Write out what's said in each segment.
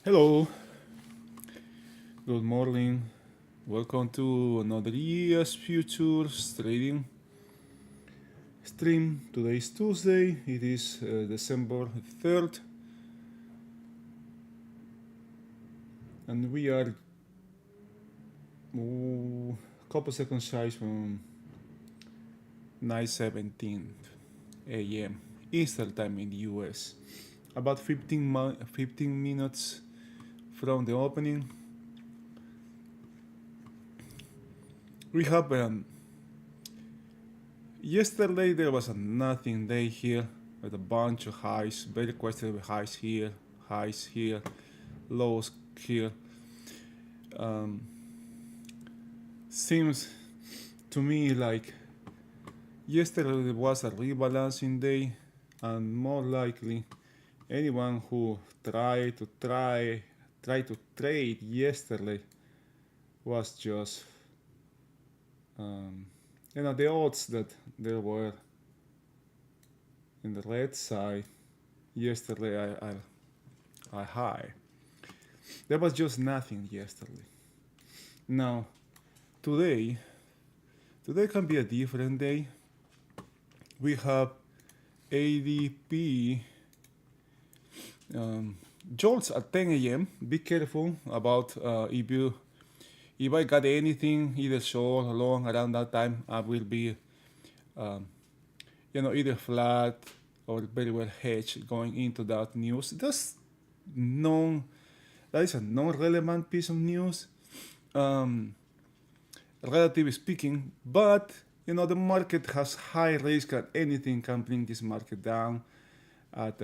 Hello, good morning. Welcome to another ES Futures Trading stream. Today is Tuesday, it is December 3rd, and we are a couple seconds shy from 9:17 a.m. Eastern Time in the US. About 15 minutes from the opening, we have yesterday there was a nothing day here with a bunch of highs, very questionable highs here, lows here. Um, Seems to me like yesterday was a rebalancing day, and more likely anyone who tried to trade yesterday was just um, the odds that there were in the red side yesterday are high. There was just nothing yesterday. Now today can be a different day. We have ADP jolts at 10 a.m. Be careful about if I got anything either short or long around that time, I will be um, either flat or very well hedged going into that news. That is a non-relevant piece of news, um, relatively speaking. But the market has high risk, and anything can bring this market down at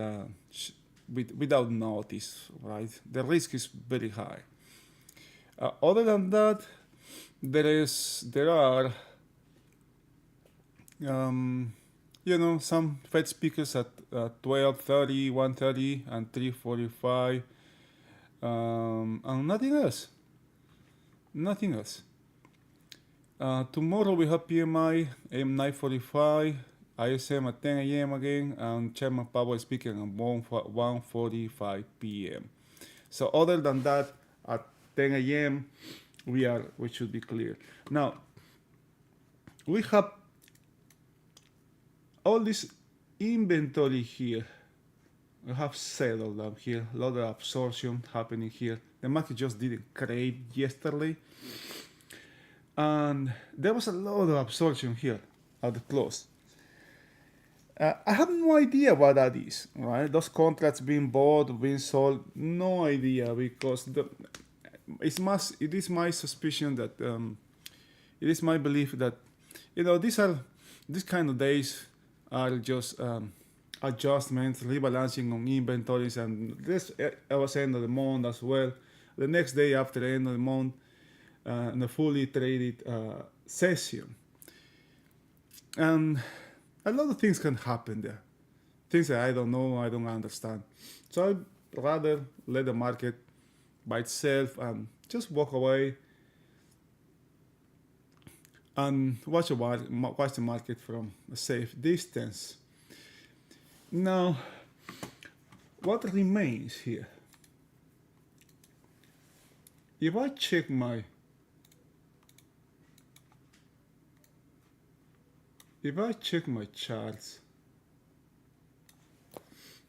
without notice. Right, the risk is very high. Other than that, there are some Fed speakers at 12:30, 1:30, and 3:45, and nothing else. Nothing else. Tomorrow we have PMI M945, ISM at 10 a.m. again, and Chairman Powell speaking at 1:45 p.m. So other than that, at 10 a.m. we should be clear. Now we have all this inventory here. We have settled down here, a lot of absorption happening here. The market just didn't crave yesterday, and there was a lot of absorption here at the close. I have no idea what that is, right? Those contracts being bought, being sold, no idea, because it is my suspicion that it is my belief that these kind of days are just adjustments, rebalancing on inventories, and this was end of the month as well. The next day after the end of the month, in a fully traded session, and a lot of things can happen there. Things that I don't know, I don't understand. So I'd rather let the market by itself and just walk away and watch the market from a safe distance. Now, what remains here? If I check my charts,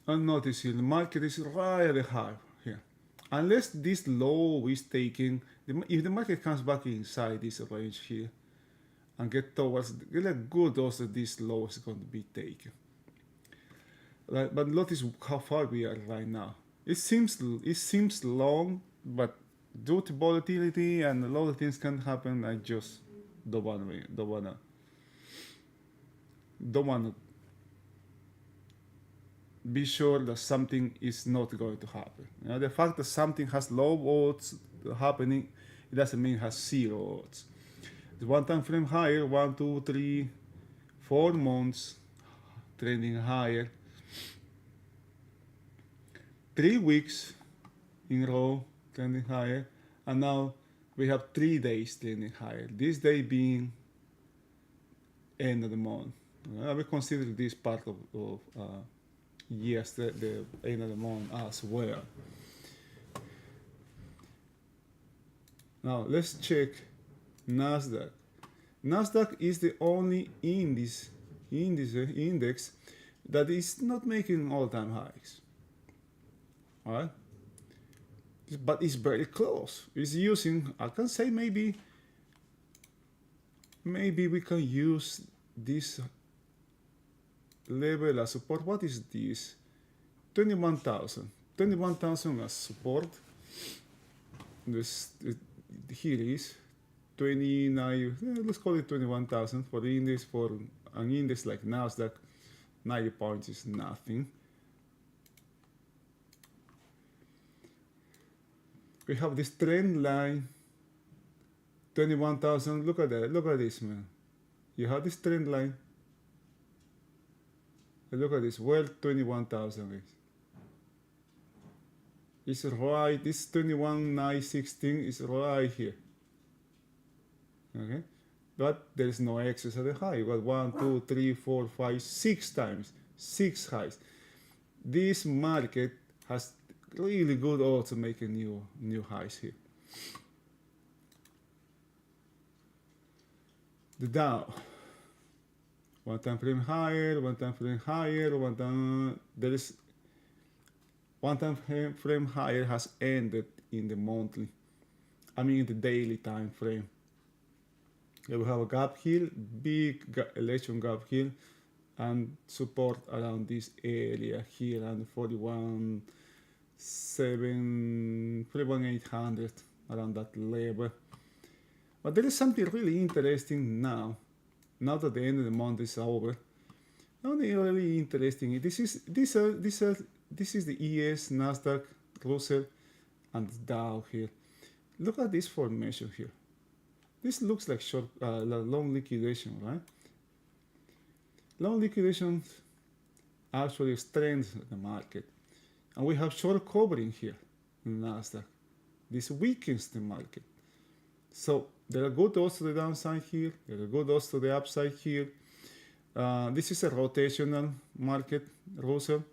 I'll notice the market is right at the high here. Unless this low is taken, if the market comes back inside this range here and get a good dose of this low is going to be taken. Right, but notice how far we are right now. It seems long, but due to volatility and a lot of things can happen, I just don't wanna be sure that something is not going to happen. The fact that something has low odds happening, it doesn't mean it has zero odds. The one time frame higher, 1, 2, 3, 4 months trending higher. 3 weeks in a row trending higher, and now we have 3 days trending higher. This day being end of the month. I will consider this part of yes, the end of the month as well. Now let's check Nasdaq. Nasdaq is the only index that is not making all-time highs. All right, but it's very close. It's using, I can say maybe we can use this level as support. What is this? 21,000. 21,000 as support. This here is 29. Let's call it 21,000 for the index. For an index like Nasdaq, 90 points is nothing. We have this trend line, 21,000. Look at that. Look at this, man. You have this trend line. And look at this. Where 21,000 is. It's right. This 21,916 is right here. Okay, but there is no excess at the high. You got 1, 2, 3, 4, 5, 6 times, 6 highs. This market has really good odds of making new highs here. The Dow, one time frame higher, one time frame higher, there is one time frame higher has ended in the monthly, in the daily time frame. We have a gap here, big election gap here, and support around this area here, and 41,800, around that level. But there is something really interesting now that the end of the month is over. Something really interesting. This is the ES, Nasdaq, Russell, and Dow here. Look at this formation here. This looks like long liquidation, right? Long liquidation actually strengthens the market. And we have short covering here in Nasdaq. This weakens the market. So there are good odds to the downside here. There are good odds to the upside here. This is a rotational market, Russell.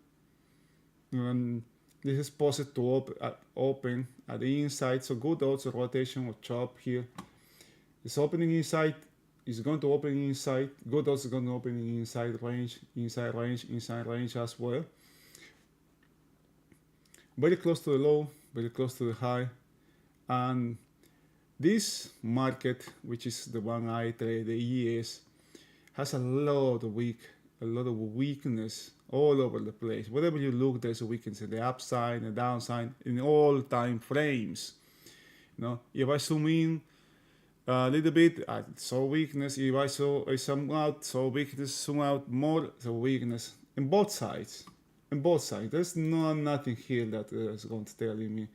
And this is supposed to open at the inside. So good odds of rotation or chop here. This opening inside is going to open inside. Good odds is going to open inside range, inside range as well. Very close to the low, very close to the high. And this market, which is the one I trade, the ES, has a lot of weakness all over the place. Wherever you look, there's a weakness in the upside, the downside, in all time frames. If I zoom in a little bit, I saw weakness. If I zoom out, saw weakness. Zoom out more, so weakness in both sides. In both sides, there's nothing here that is going to tell me,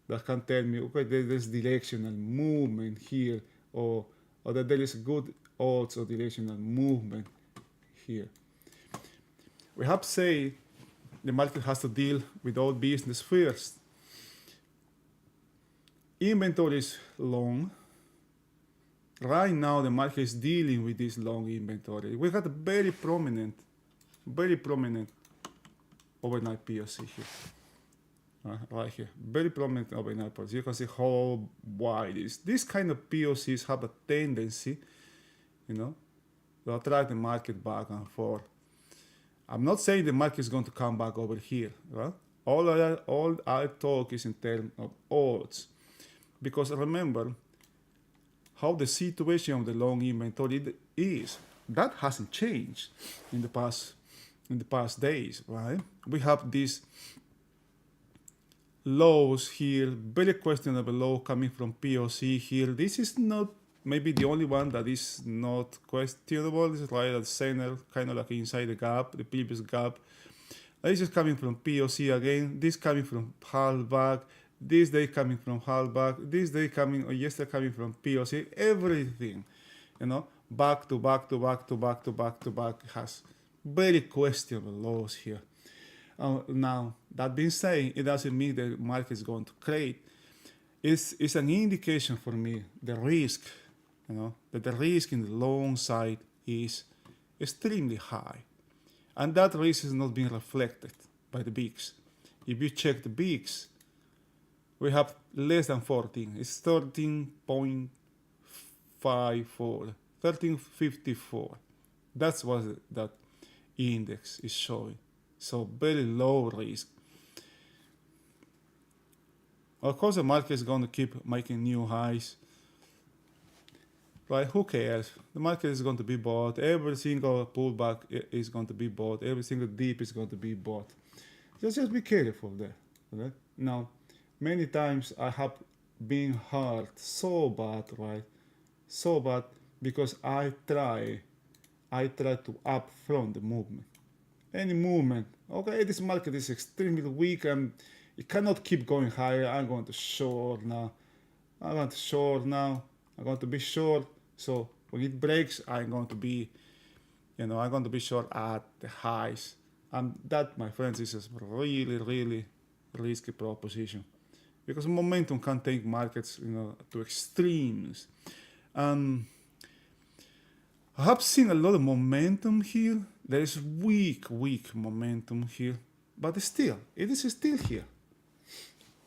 that can tell me, okay, there's directional movement here, or that there is good odds of directional movement here. We have to say the market has to deal with all business first. Inventory is long. Right now, the market is dealing with this long inventory. We got a very prominent overnight POC here. Right here, very prominent overnight POC. You can see how wide it is. This kind of POCs have a tendency, to attract the market back and forth. I'm not saying the market is going to come back over here, right? All our talk is in terms of odds, because remember how the situation of the long inventory is. That hasn't changed in the past days, right? We have these lows here, very questionable low coming from POC here. This is not maybe the only one that is not questionable. This is right at the center, kind of like inside the gap, the previous gap. This is coming from POC again. This coming from halfback. This day coming from halfback. This day coming, or yesterday coming from POC. Everything, back to back to back to back to back to back has very questionable lows here. Now, that being said, it doesn't mean the market is going to create. It's an indication for me, the risk, that the risk in the long side is extremely high. And that risk is not being reflected by the VIX. If you check the VIX, we have less than 14. It's 13.54, 1354. That's what that index is showing. So very low risk. Of course, the market is going to keep making new highs. Right? Who cares? The market is going to be bought. Every single pullback is going to be bought. Every single dip is going to be bought. Just be careful there. Right? Now, many times I have been hurt so bad, right? So bad because I try to upfront the movement. Any movement, okay, this market is extremely weak and it cannot keep going higher. I'm going to short now. I'm going to short now. I'm going to be short. So when it breaks, I'm going to be short at the highs. And that, my friends, is a really, really risky proposition. Because momentum can take markets, to extremes. I have seen a lot of momentum here. There is weak momentum here. But still, it is still here.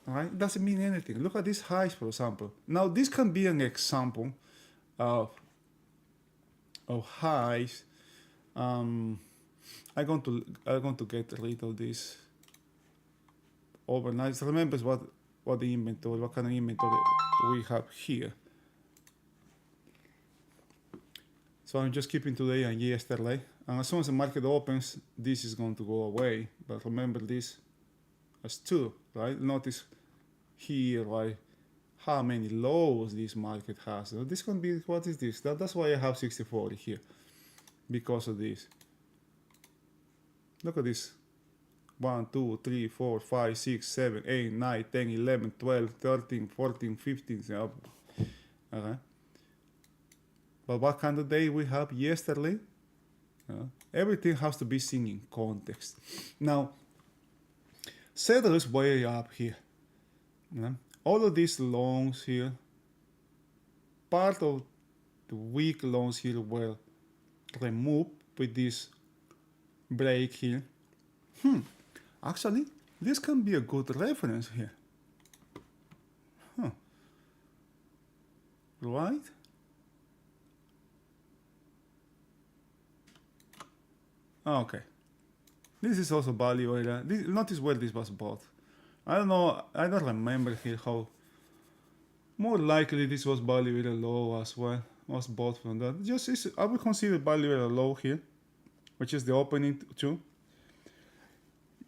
Right? It doesn't mean anything. Look at these highs, for example. Now, this can be an example of highs. I'm going to get rid of this overnight. Remember what the inventory, what kind of inventory we have here. So I'm just keeping today and yesterday. And as soon as the market opens, this is going to go away. But remember this as 2, right? Notice here, right, how many lows this market has. So this can be, what is this? That's why I have 64 here, because of this. Look at this. 1, 2, 3, 4, 5, 6, 7, 8, 9, 10, 11, 12, 13, 14, 15. Okay. But what kind of day we have yesterday? Everything has to be seen in context. Now, Settle is way up here. All of these loans here, part of the weak loans here were removed with this break here. Actually, this can be a good reference here. Right? Okay. This is also value area. Notice where this was bought. I don't know, I don't remember here how. More likely this was value area low as well. Was bought from that. I would consider value area low here, which is the opening too.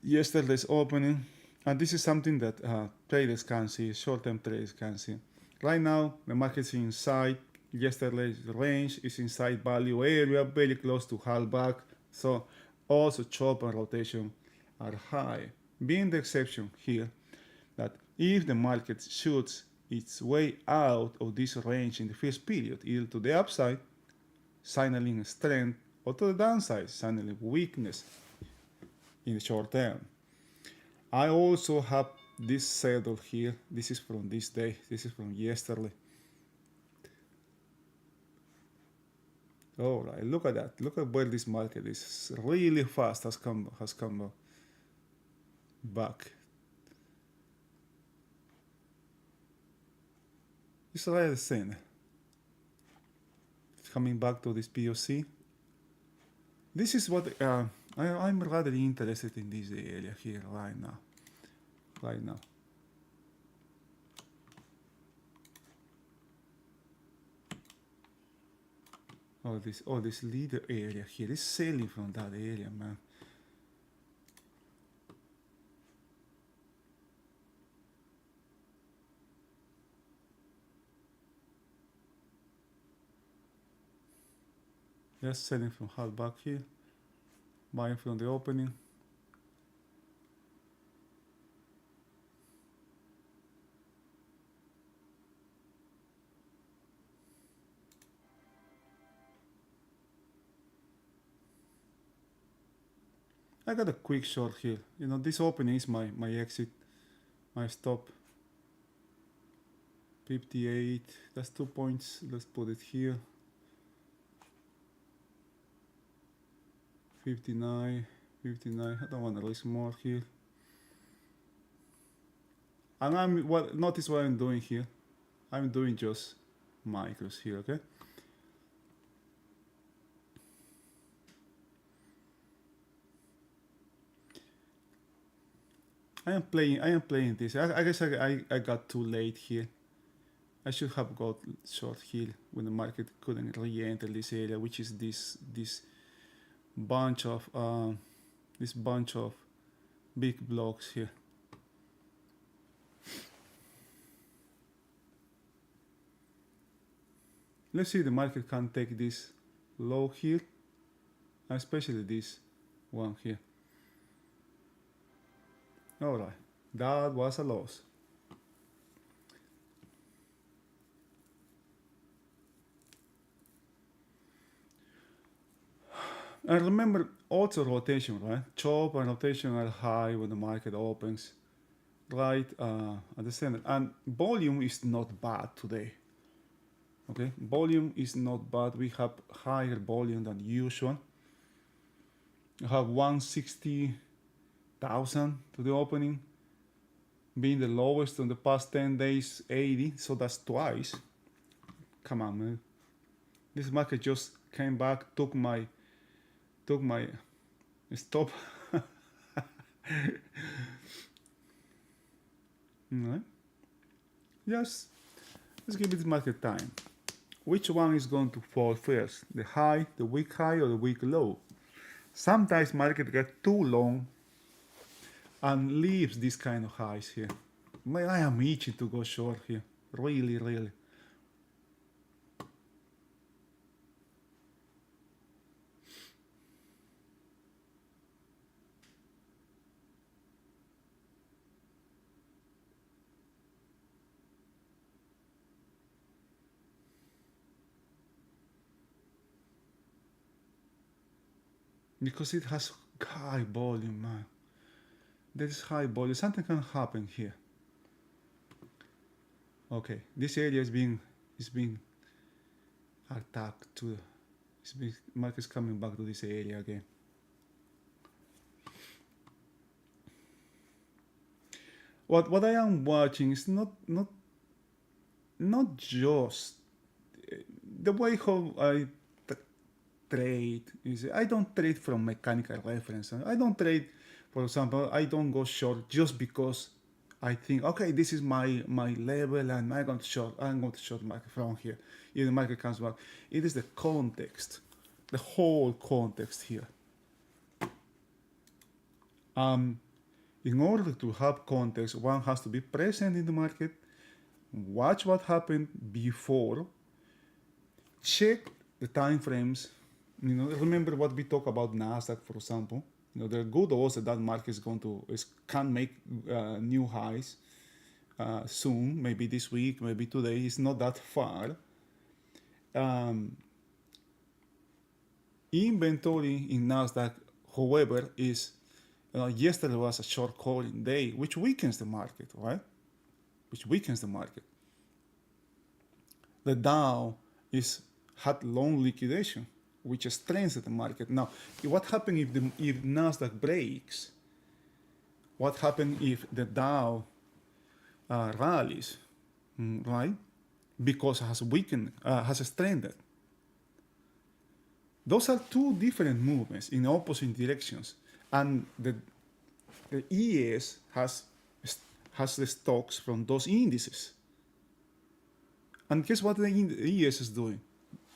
Yesterday's opening. And this is something that traders can see, short-term traders can see. Right now, the market's inside yesterday's range, is inside value area, very close to half back. So also chop and rotation are high. Being the exception here, that if the market shoots its way out of this range in the first period, either to the upside, signaling strength, or to the downside, signaling weakness in the short term. I also have this settled here. This is from this day. This is from yesterday. All right, look at that. Look at where this market is. Really fast has come back. It's right the same. It's coming back to this POC. This is what I'm rather interested in this area here right now. This leader area here is selling from that area, man. Just selling from half back here, buying from the opening. I got a quick short here. This opening is my exit, my stop. 58, that's 2 points. Let's put it here. 59, I don't want to risk more here. And notice what I'm doing here. I'm doing just micros here, okay? I am playing this. I guess I got too late here. I should have got short here when the market couldn't re-enter this area, which is this bunch of big blocks here. Let's see if the market can take this low here, especially this one here. All right, that was a loss. And remember also rotation, right? Chop and rotation are high when the market opens, right at the center. And volume is not bad today. Okay, volume is not bad. We have higher volume than usual. We have 160,000 to the opening, being the lowest on the past 10 days, 80. So that's twice. Come on, man. This market just came back, took my stop. Right. Yes, let's give it market time. Which one is going to fall first? The high, the weak high, or the weak low? Sometimes market gets too long and leaves this kind of highs here. Man, I am itching to go short here. Really, really. Because it has high volume, man. There is high volume. Something can happen here. Okay, this area is being attacked to. Market's coming back to this area again. What I am watching is not just the way how I trade is. I don't trade from mechanical reference. I don't trade, for example, I don't go short just because I think, okay, this is my level and I'm going to short market from here. If the market comes back, it is the context, the whole context here. In order to have context, one has to be present in the market, watch what happened before, check the time frames. Remember what we talk about Nasdaq, for example. There are good odds that market can make new highs soon, maybe this week, maybe today. It's not that far. Inventory in Nasdaq, however, is yesterday was a short calling day, which weakens the market, right? Which weakens the market. The Dow had long liquidation, which strengthens the market. Now, what happens if Nasdaq breaks? What happens if the Dow rallies, right? Because it has weakened, has strengthened. Those are two different movements in opposite directions, and the ES has the stocks from those indices. And guess what the ES is doing?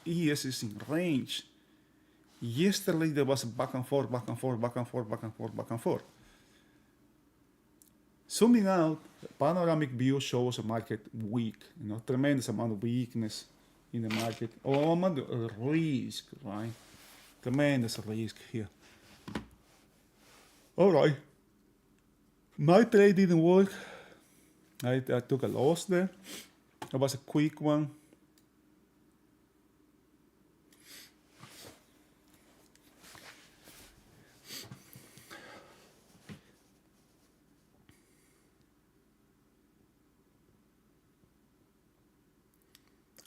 ES is in range. Yesterday there was back and forth, back and forth, back and forth, back and forth, back and forth. Zooming out, panoramic view shows a market weak, tremendous amount of weakness in the market, or amount of risk, right? Tremendous risk here. All right. My trade didn't work. I took a loss there. It was a quick one.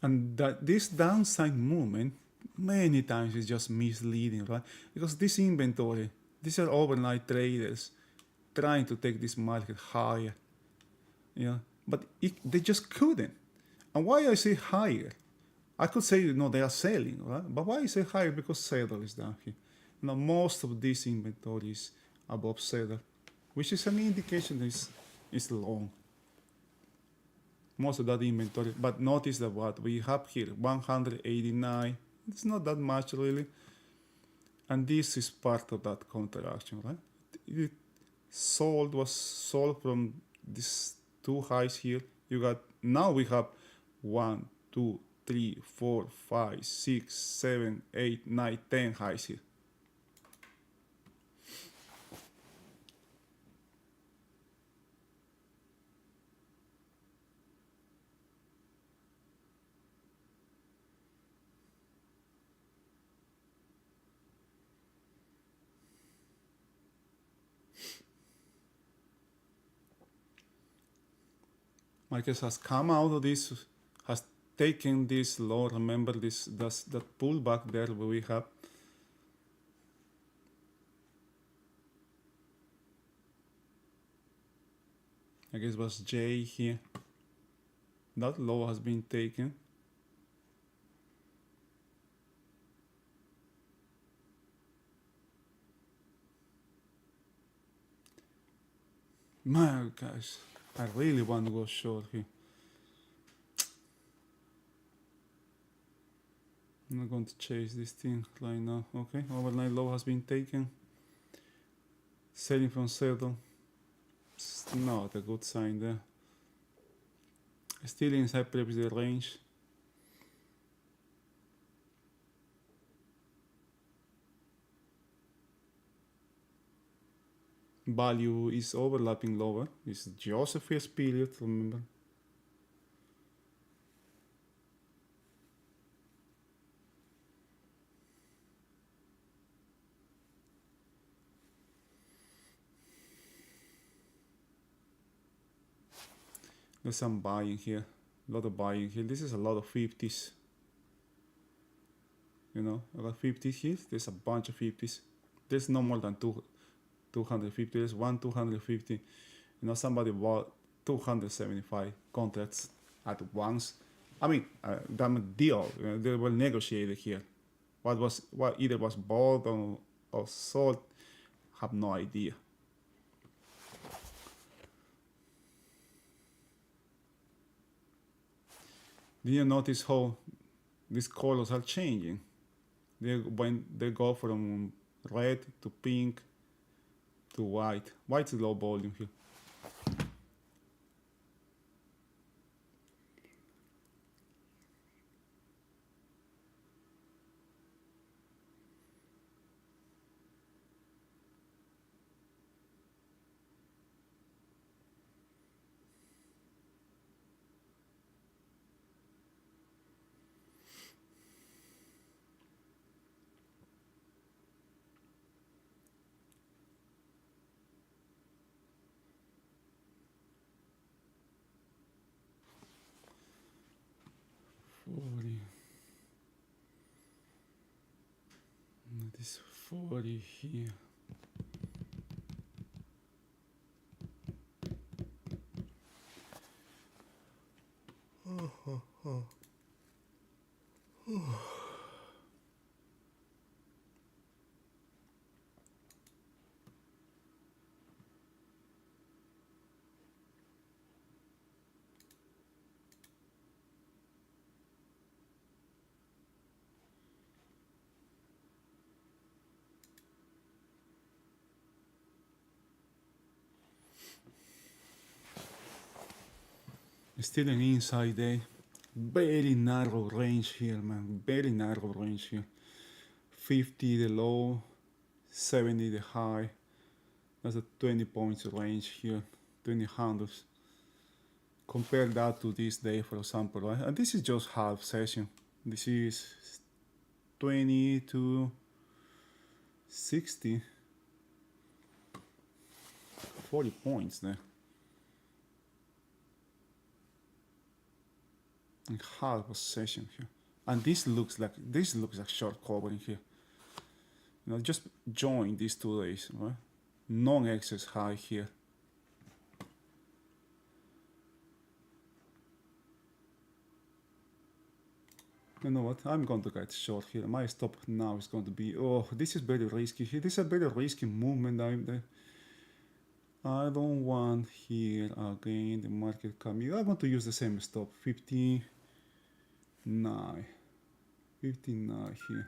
And this downside movement many times is just misleading, right? Because this inventory, these are overnight traders trying to take this market higher. Yeah, but they just couldn't. And why I say higher? I could say no, they are selling, right? But why I say higher? Because seller is down here. Now most of this inventory is above seller, which is an indication is long. Most of that inventory, but notice that what we have here, 189. It's not that much really, and this is part of that counteraction, right? It was sold from these two highs here. You got now we have 1, 2, 3, 4, 5, 6, 7, 8, 9, 10 highs here. Market has come out of this, has taken this low. Remember that pullback there where we have. I guess it was J here. That low has been taken. My gosh, I really want to go short here. I'm not going to chase this thing right now. Okay, overnight low has been taken. Selling from settle. It's not a good sign there. Still inside previous range. Value is overlapping lower. It's just a first period, remember. There's some buying here. A lot of buying here. This is a lot of 50s. You know, I got 50s here. There's a bunch of 50s. There's no more than 250. There's 250. You know, somebody bought 275 contracts at once. I mean, damn deal. You know, they were negotiated here. What either was bought or sold, have no idea. Do you notice how these colors are changing? When they go from red to pink to white. White is low volume here. This 40 here. Still an inside day. Very narrow range here, man. Very narrow range here. 50 the low, 70 the high. That's a 20 points range here. 20 handles. Compare that to this day, for example, right? And this is just half session. This is 20 to 60. 40 points there. And half a session here. And this looks like short covering here. You know, just join these 2 days, right? Non-excess high here. You know what? I'm going to get short here. My stop now is going to be, oh, this is very risky here. This is a very risky movement. I don't want here again the market coming. I want to use the same stop, 59. 59 here.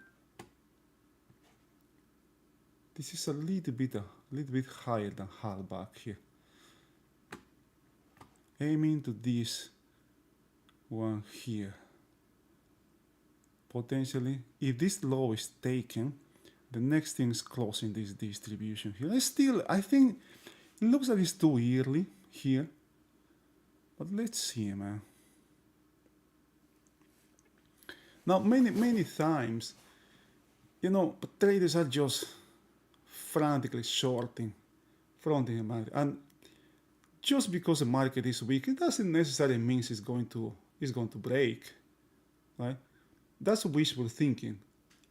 This is a little bit higher than hard back here. Aiming to this one here. Potentially, if this low is taken, the next thing is closing this distribution here. I think it looks like it's too early here, but let's see, man. Now, many times, you know, traders are just frantically shorting the market, and just because the market is weak, it doesn't necessarily mean it's going to break, right? That's wishful thinking.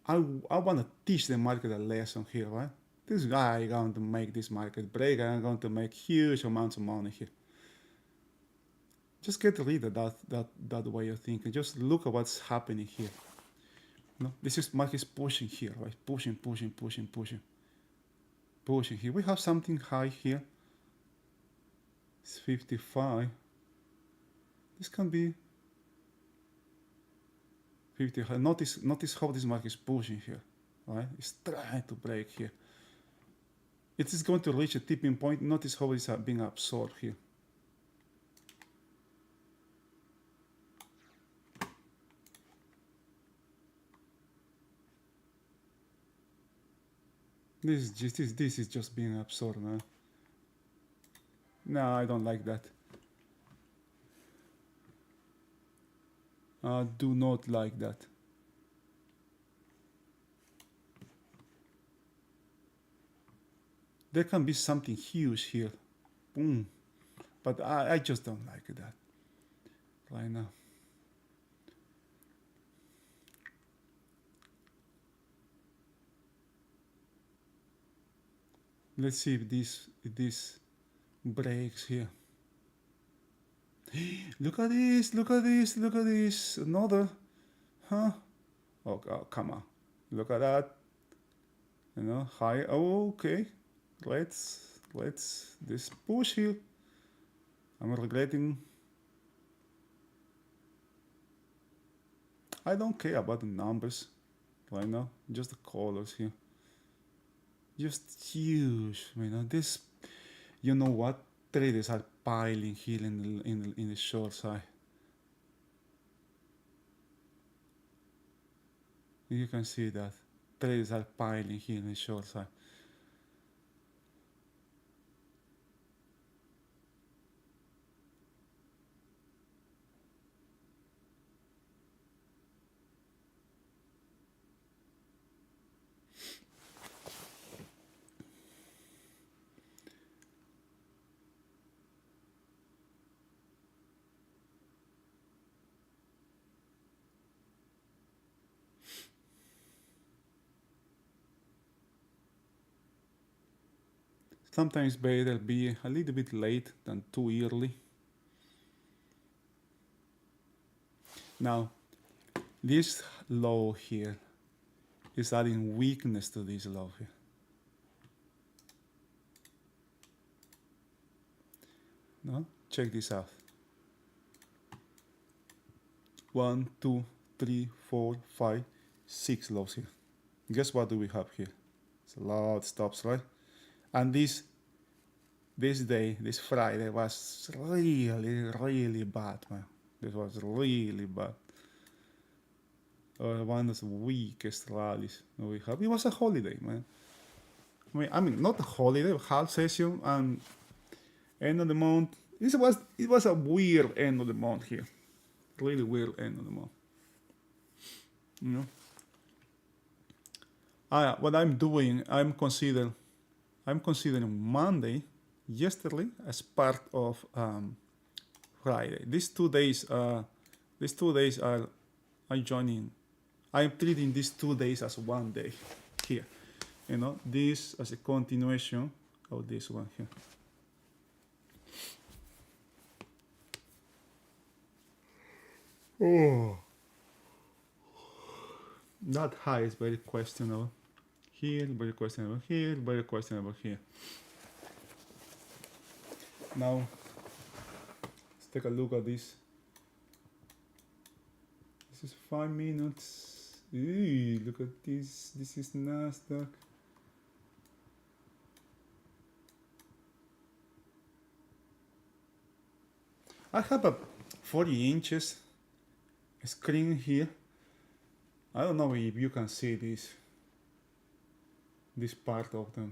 I want to teach the market a lesson here, right? This guy is going to make this market break, and I'm going to make huge amounts of money here. Just get rid of that way of thinking. Just look at what's happening here. You know, this is market is pushing here, right? Pushing here. We have something high here. It's 55. This can be 50 high. Notice how this market is pushing here, right? It's trying to break here. It is going to reach a tipping point. Notice how it's being absorbed here. This is just being absorbed, man. No, I don't like that. I do not like that. There can be something huge here. Boom. But I just don't like that right now. Let's see if this breaks here. Look at this. Another. Huh? Oh, come on. Look at that. You know, high. Oh, okay. Let's this push here. I'm regretting. I don't care about the numbers right now. Just the colors here. Just huge. You know, this. You know what? Traders are piling here in the short side. You can see that traders are piling here in the short side. Sometimes better be a little bit late than too early. Now, this low here is adding weakness to this low here. No? Check this out. 1, 2, 3, 4, 5, 6 lows here. Guess what do we have here? It's a lot of stops, right? And this Friday was really bad, man. This was really bad. One of the weakest rallies we have. It was a holiday, man. I mean, not a holiday, half session and end of the month. It was a weird end of the month here. Really weird end of the month. You know. What I'm doing, I'm considering Monday, yesterday, as part of Friday. These 2 days are I'm joining. I'm treating these 2 days as 1 day here. You know, this as a continuation of this one here. Oh. That high is very questionable. Here, very questionable here, very questionable here. Now, let's take a look at this. This is 5 minutes. Eee, look at this. This is Nasdaq. I have a 40 inches screen here. I don't know if you can see this part of the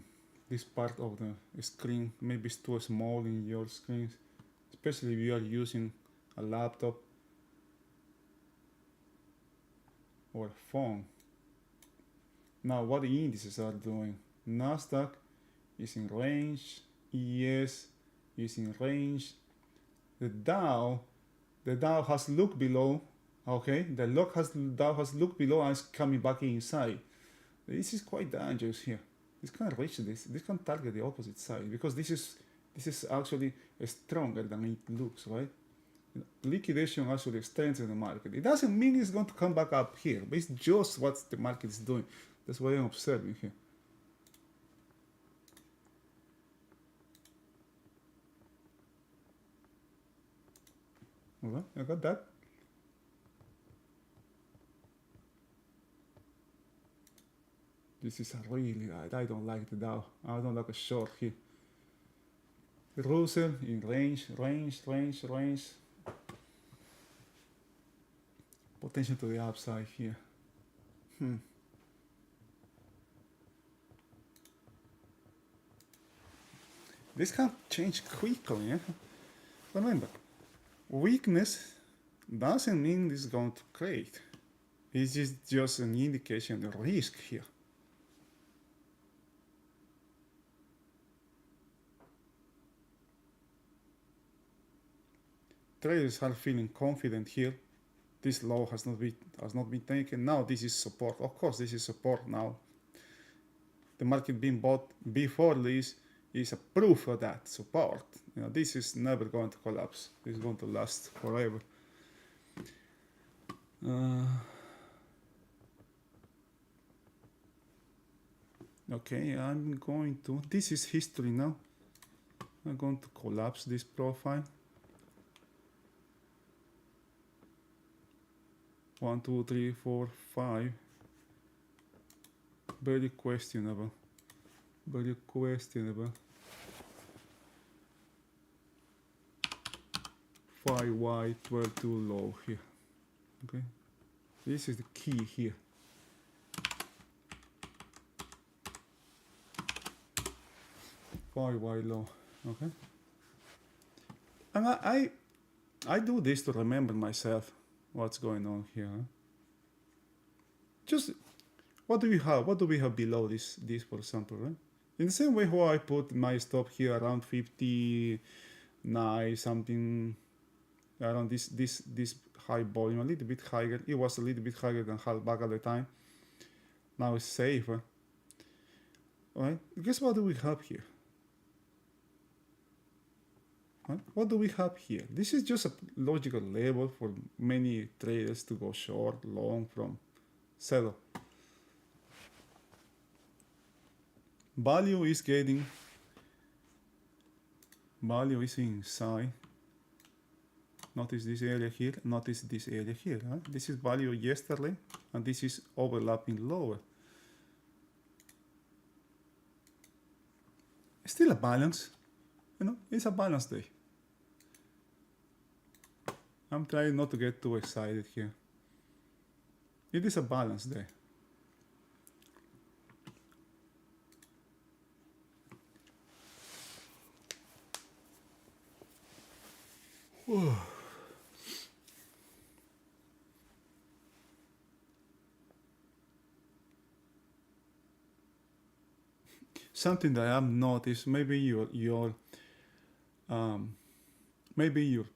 screen. Maybe it's too small in your screens, especially if you are using a laptop or a phone. Now, what the indices are doing? Nasdaq is in range, ES is in range. The Dow has looked below. Okay, Dow has looked below and is coming back inside. This is quite dangerous here. This can reach this. This can target the opposite side because this is actually stronger than it looks, right? Liquidation actually strengthens the market. It doesn't mean it's going to come back up here, but it's just what the market is doing. That's what I'm observing here. Alright, I got that. This is a really, I don't like the Dow. I don't like a short here. Russell in range. Potential to the upside here. This can change quickly. Remember, weakness doesn't mean this is going to create. It's just an indication of risk here. Traders are feeling confident here. This low has not been taken. Now this is support. Of course, this is support now. The market being bought before this is a proof of that support. This is never going to collapse. This is going to last forever. Okay, I'm going to. This is history now. I'm going to collapse this profile. 1, 2, 3, 4, 5. Very questionable. Very questionable. 5 wide, 12 too low here. Okay, this is the key here. Five wide low. Okay, and I do this to remember myself what's going on here. Just what do we have? What do we have below this for example, right? In the same way how I put my stop here around 59 something, around this high volume, a little bit higher. It was a little bit higher than half back at the time. Now it's safer. Alright, guess what do we have here? What do we have here? This is just a logical level for many traders to go short, long from settle. Value is inside. Notice this area here, notice this area here. This is value yesterday, and this is overlapping lower. Still a balance, it's a balance day. I'm trying not to get too excited here. It is a balance day. Something that I've noticed, maybe your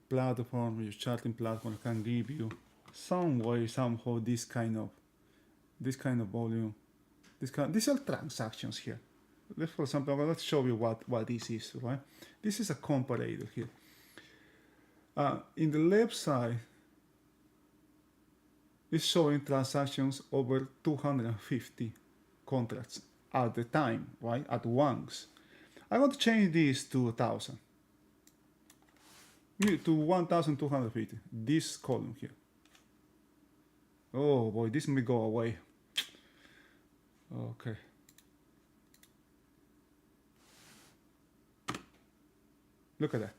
platform, your charting platform can give you some way, somehow this kind of volume. These are transactions here. For example, let's show you what this is, right? This is a comparator here. In the left side, It's showing transactions over 250 contracts at the time, right? At once. I want to change this to 1,000, to 1,250. This column here. Oh boy, this may go away. Okay. Look at that.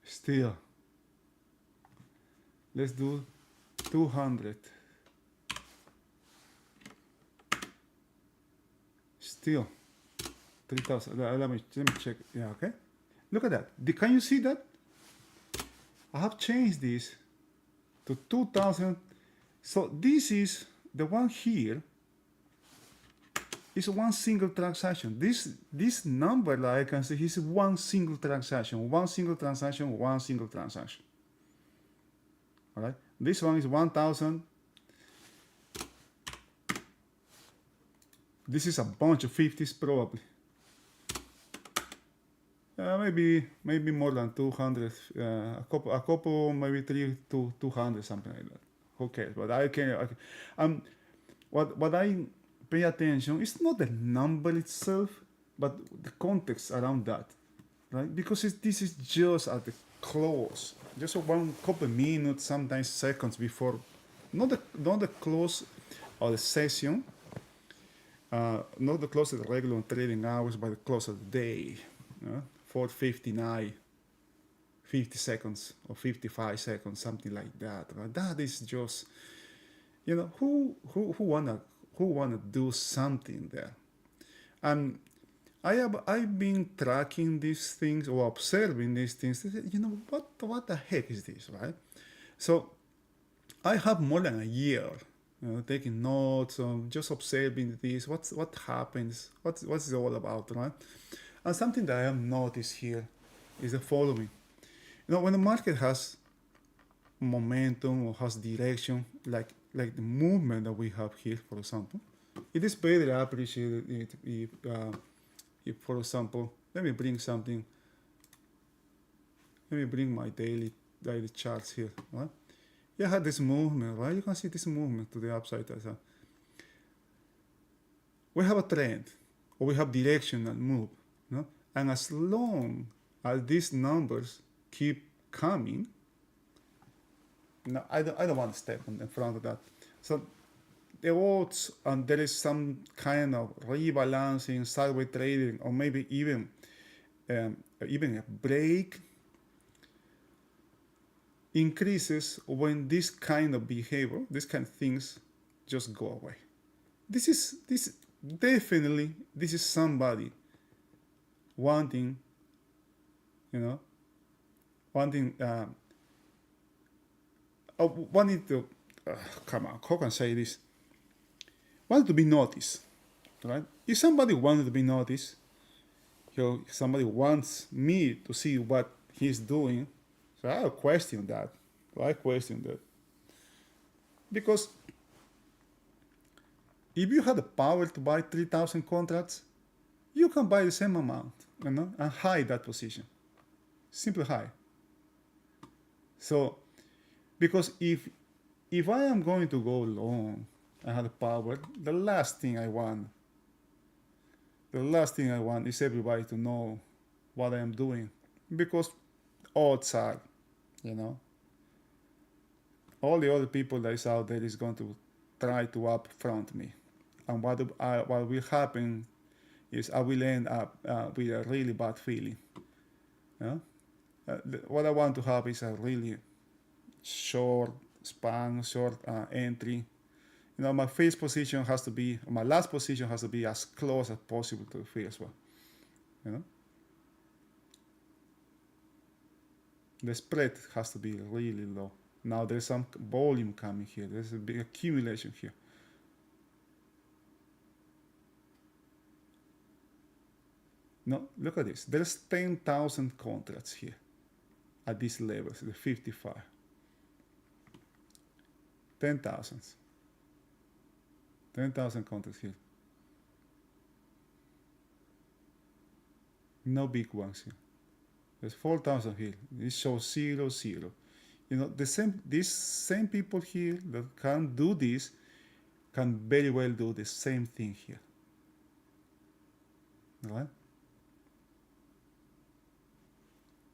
Still. Let's do 200. Still 3,000. Let me check. Yeah, okay. Look at that. Can you see that? I have changed this to 2,000. So this is the one here is one single transaction. This number that I can see is one single transaction, one single transaction, one single transaction. All right. This one is 1,000. This is a bunch of 50s probably. Maybe more than 200. A couple, maybe 3 to 200, something like that. Who cares? But I can. What I pay attention is not the number itself, but the context around that, right? Because this is just at the close, just one couple minutes, sometimes seconds before, not the close of the session, not the close of the regular trading hours, but the close of the day, 4:59, 50 seconds or 55 seconds, something like that. Right? That is just, who wanna do something there, and I've been tracking these things or observing these things. What the heck is this, right? So I have more than a year, taking notes, just observing this. What happens? What's it all about, right? And something that I have noticed here is the following. When the market has momentum or has direction, like the movement that we have here, for example, it is very appreciated if, for example, let me bring my daily charts here, right? You have this movement, right? You can see this movement to the upside. We have a trend, or we have directional move, and as long as these numbers keep coming, I don't want to step in front of that. So the odds, and there is some kind of rebalancing, sideways trading, or maybe even a break, increases when this kind of behavior, this kind of things, just go away. This is definitely somebody wanting to come on, how can I say this? Want to be noticed, right? If somebody wanted to be noticed, somebody wants me to see what he's doing, so I question that. Because if you had the power to buy 3,000 contracts, you can buy the same amount, and hide that position. Simply hide. So, because if I am going to go long, I have the power, the last thing I want is everybody to know what I am doing, because odds are, all the other people that is out there is going to try to upfront me, and what will happen is I will end up with a really bad feeling. What I want to have is a really short span, short entry. My last position has to be as close as possible to the first one. The spread has to be really low. Now there's some volume coming here. There's a big accumulation here. No, look at this. There's 10,000 contracts here at these levels, the 55. 10,000 contracts here. No big ones here. There's 4,000 here. It shows 0, 0. You know, these same people here that can do this can very well do the same thing here. Right?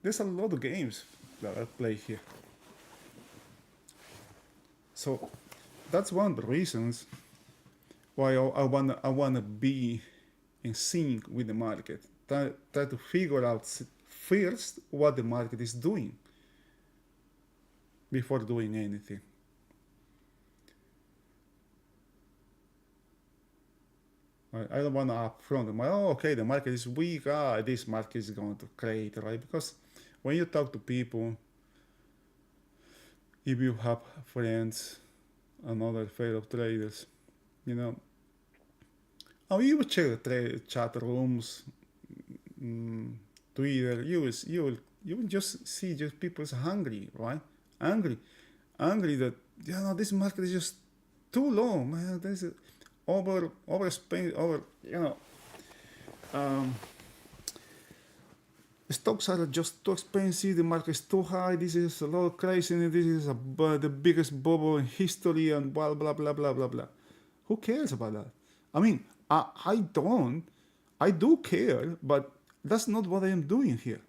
There's a lot of games that I play here. So that's one of the reasons why I wanna be in sync with the market. Try to figure out first what the market is doing before doing anything. I don't want to upfront, oh, okay, the market is weak, this market is going to create, right? Because when you talk to people, if you have friends and other fellow traders, you know, you will check the chat rooms, Twitter, you will just see just people's hungry, right? Angry that, you know, this market is just too low, man. This is overspend, you know, stocks are just too expensive, the market is too high, this is a lot of craziness, this is the biggest bubble in history, and blah, blah, blah, blah, blah, blah. Who cares about that? I mean, I do care, but that's not what I am doing here.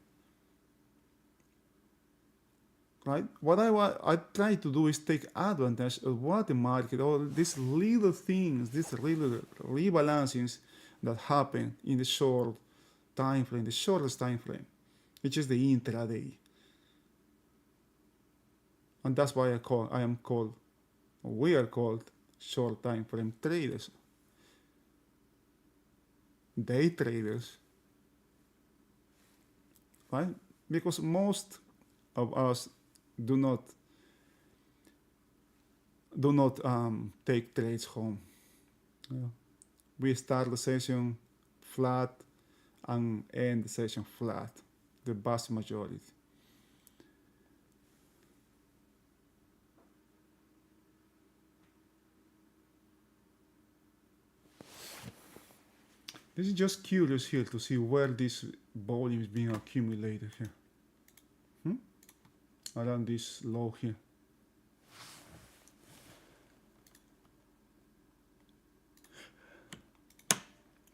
Right? What I try to do is take advantage of what the market, all these little things, these little rebalancings that happen in the short time frame, the shortest time frame, which is the intraday. And that's why we are called short time frame traders, day traders, right? Because most of us do not take trades home. Yeah. We start the session flat and end the session flat, the vast majority. This is just curious here to see where this volume is being accumulated here. Around this low here.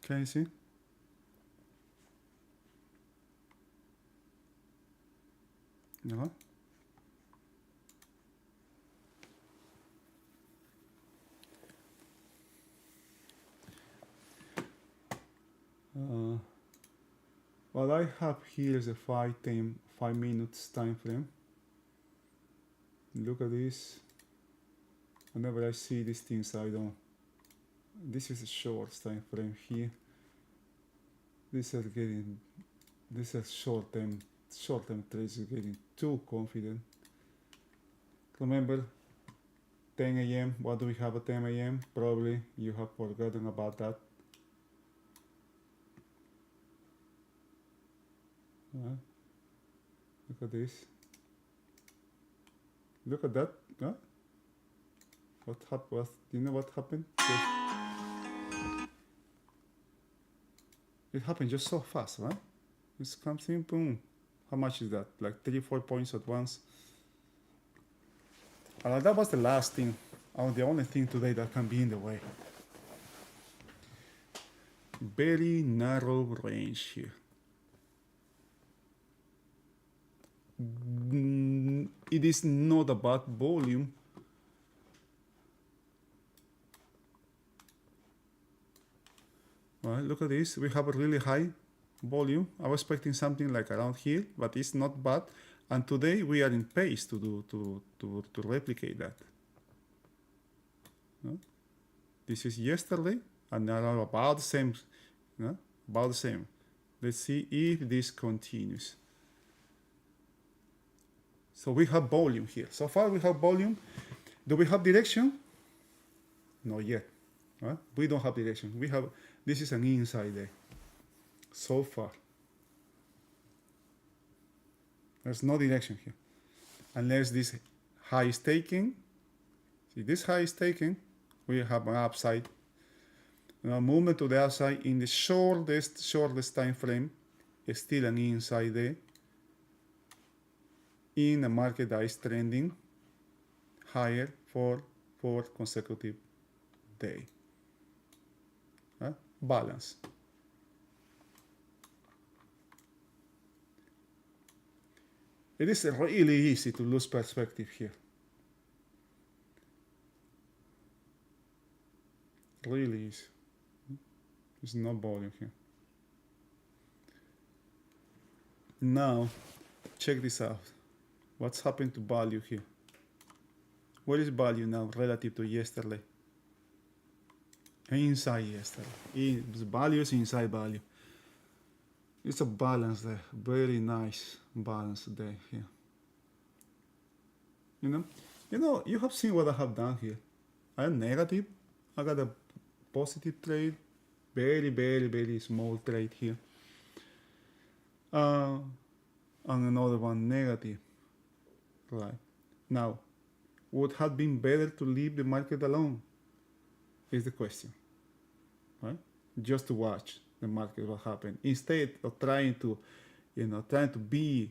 Can you see? No. What I have here is a 5 minutes time frame. Look at this. Whenever I see these things, I don't. This is a short time frame here. These are short-term trades are getting too confident. Remember, 10 a.m. What do we have at 10 a.m.? Probably you have forgotten about that. Look at this. Look at that. What happened? You know what happened? It happened just so fast, right? It comes in, boom. How much is that? Like 3-4 points at once. That was the last thing, the only thing today that can be in the way. Very narrow range here. It is not about volume. Right, look at this. We have a really high volume. I was expecting something like around here, but it's not bad. And today we are in pace to replicate that. This is yesterday, and now about the same. About the same. Let's see if this continues. So we have volume here. So far we have volume. Do we have direction? Not yet. We don't have direction. This is an inside day. So far. There's no direction here. Unless this high is taken. See, this high is taken, we have an upside. Now movement to the upside in the shortest time frame is still an inside day. in a market that is trending higher for 4 consecutive days. Balance. It is really easy to lose perspective here. Really easy. There's no volume here. Now, check this out. What's happened to value here? Where is value now relative to yesterday? Inside yesterday. Value is inside value. It's a balance there. Very nice balance there here. You have seen what I have done here. I am negative. I got a positive trade. Very, very, very small trade here. And another one negative. Right. Now, would have been better to leave the market alone? Is the question. Right? Just to watch the market what happened. Instead of trying to be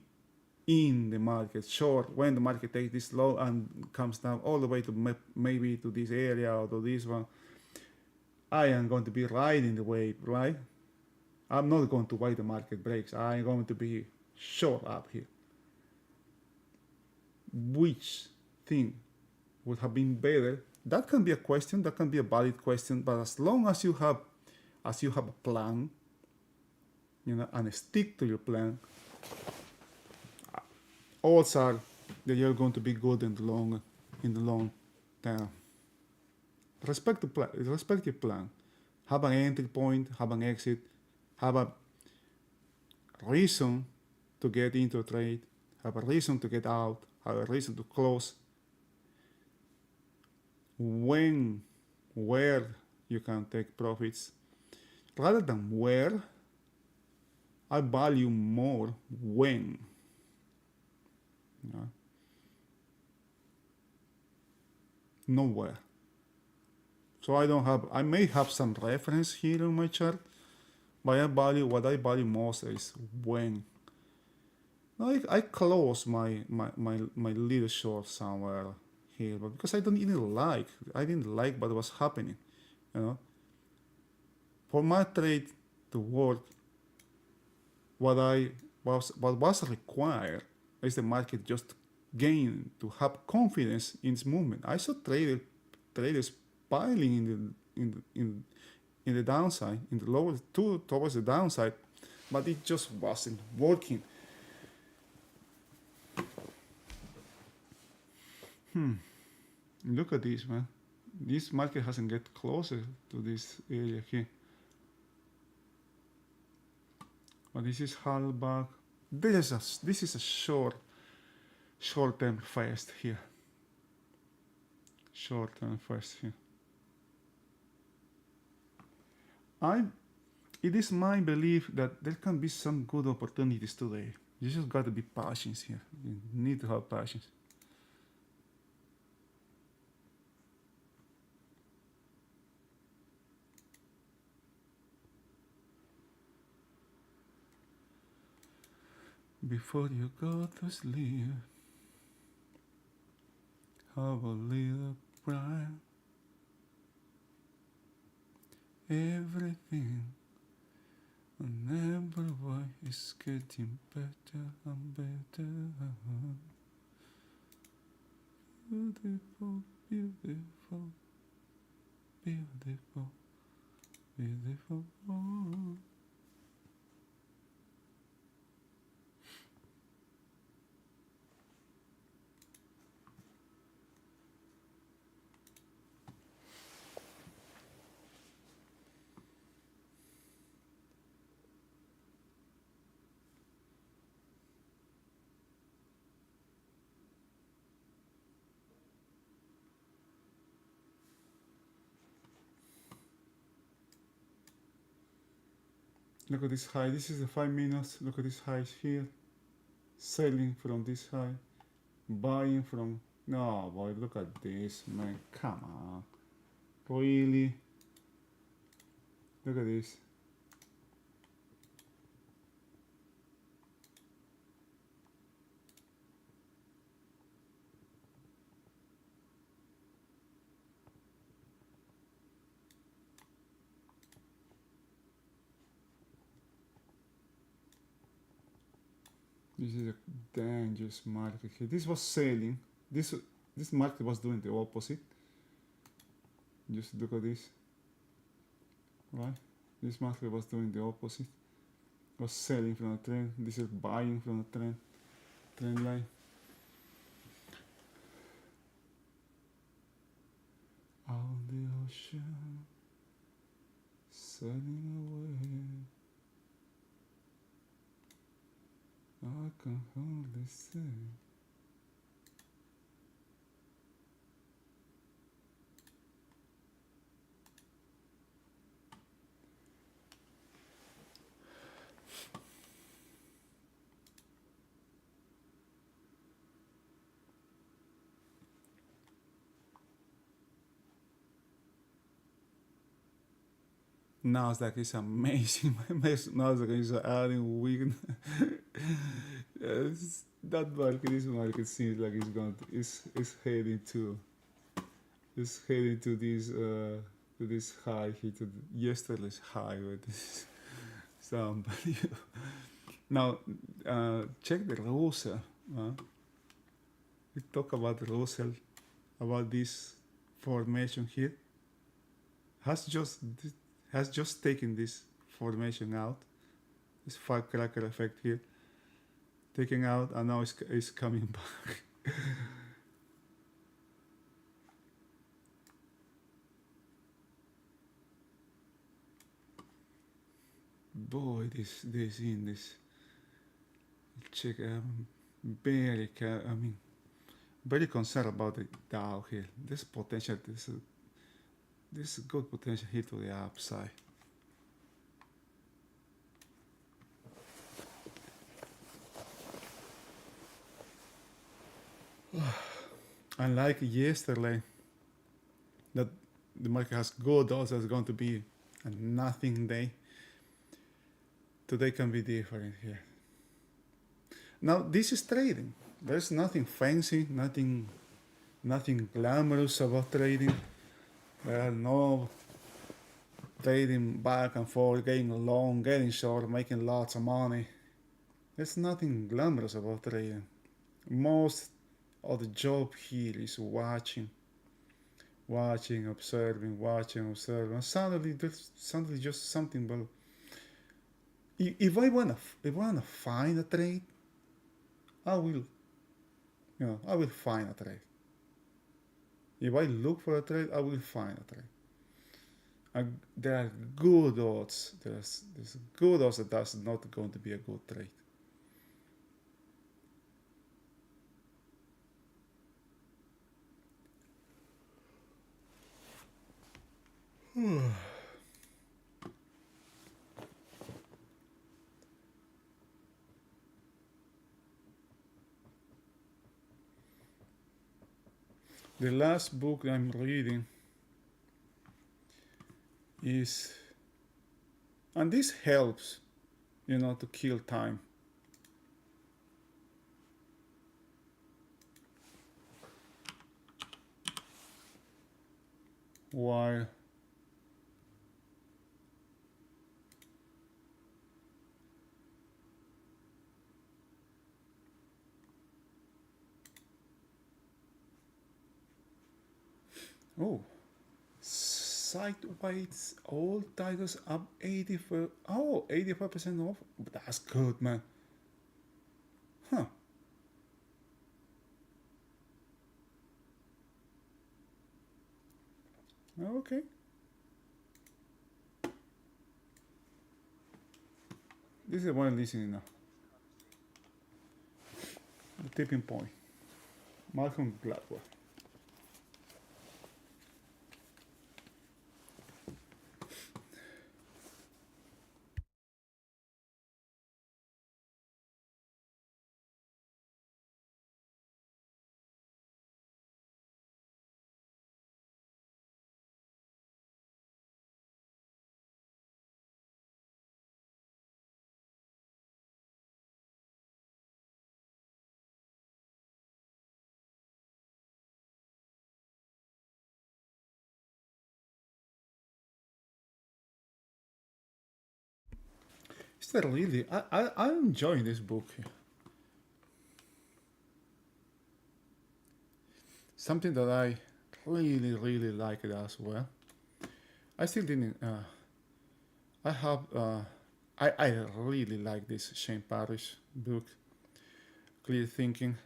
in the market short when the market takes this low and comes down all the way to maybe to this area or to this one. I am going to be riding the wave, right? I'm not going to wait the market breaks. I'm going to be short up here. Which thing would have been better? That can be a question, that can be a valid question, but as long as you have a plan, and stick to your plan, odds are that you're going to be good in the long term. Respect your plan. Have an entry point, have an exit, have a reason to get into a trade, have a reason to get out, have a reason to close. Where you can take profits. Rather than where, I value more when. Nowhere. So I may have some reference here on my chart, but what I value most is when. Now I close my little short somewhere here, but because I didn't like what was happening, For my trade to work, what was required is the market just gain to have confidence in its movement. I saw traders piling in the downside, in the lower towards the downside, but it just wasn't working. Look at this, man. This market hasn't get closer to this area here. But this is Halbach. This is a short-term first here. Short-term first here. It is my belief that there can be some good opportunities today. You just got to be patient here. You need to have patience. Before you go to sleep, have a little prayer. Everything and everyone is getting better and better. Beautiful, beautiful, beautiful, beautiful. Look at this high. This is the 5 minutes. Look at this high here. Selling from this high. Buying from... No, boy, look at this, man. Come on. Really? Look at this. This is a dangerous market here. This was selling. This market was doing the opposite. Just look at this, right? This market was doing the opposite. Was selling from the trend. This is buying from the trend line. On the ocean, sailing away. I can hardly say. Nasdaq is amazing. Nasdaq is adding weak. That market, this market seems like it's heading to this high here to yesterday's high. With this, it's unbelievable. Now, check the Russell. We talk about Russell, about this formation here. Has just taken this formation out. This firecracker effect here, taking out, and now it's coming back. Boy, this in this. Check. Very concerned about the Dow here. This potential. This is good potential here to the upside. Unlike yesterday, that the market has good odds it's going to be a nothing day. Today can be different here. Now this is trading. There's nothing fancy, nothing glamorous about trading. There are no trading back and forth, getting long, getting short, making lots of money. There's nothing glamorous about trading. Most of the job here is watching, observing. And suddenly just something. But if I wanna find a trade, I will find a trade. If I look for a trade, I will find a trade. There are good odds. There's good odds that that's not going to be a good trade. The last book I'm reading is, and this helps, to kill time. While Sideways, all titles up 85% off. That's good, man. Huh. Okay. This is the one I'm listening now. The Tipping Point. Malcolm Gladwell. Is that really? I'm enjoying this book here. something that I really, really liked as well. I still didn't. I have. I really like this Shane Parrish book, Clear Thinking,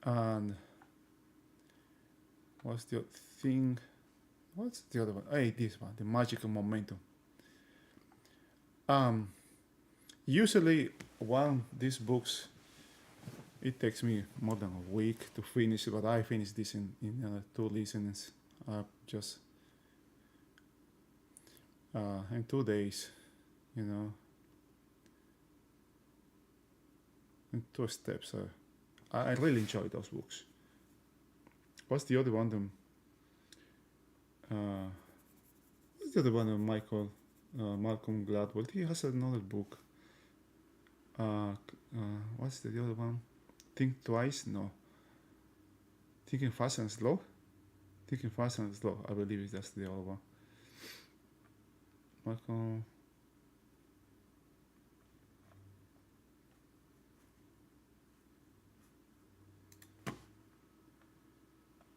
and what's the other thing? What's the other one? Hey, this one, The Magical Momentum. Um, Usually, one of these books, it takes me more than a week to finish, but I finished this in 2 listenings. Just in 2 days, you know, in 2 steps. I really enjoy those books. What's the other one? What's the other one of Malcolm Gladwell? He has another book. What's the other one? Think Twice? No. Thinking Fast and Slow? Thinking Fast and Slow, I believe that's the other one. Malcolm.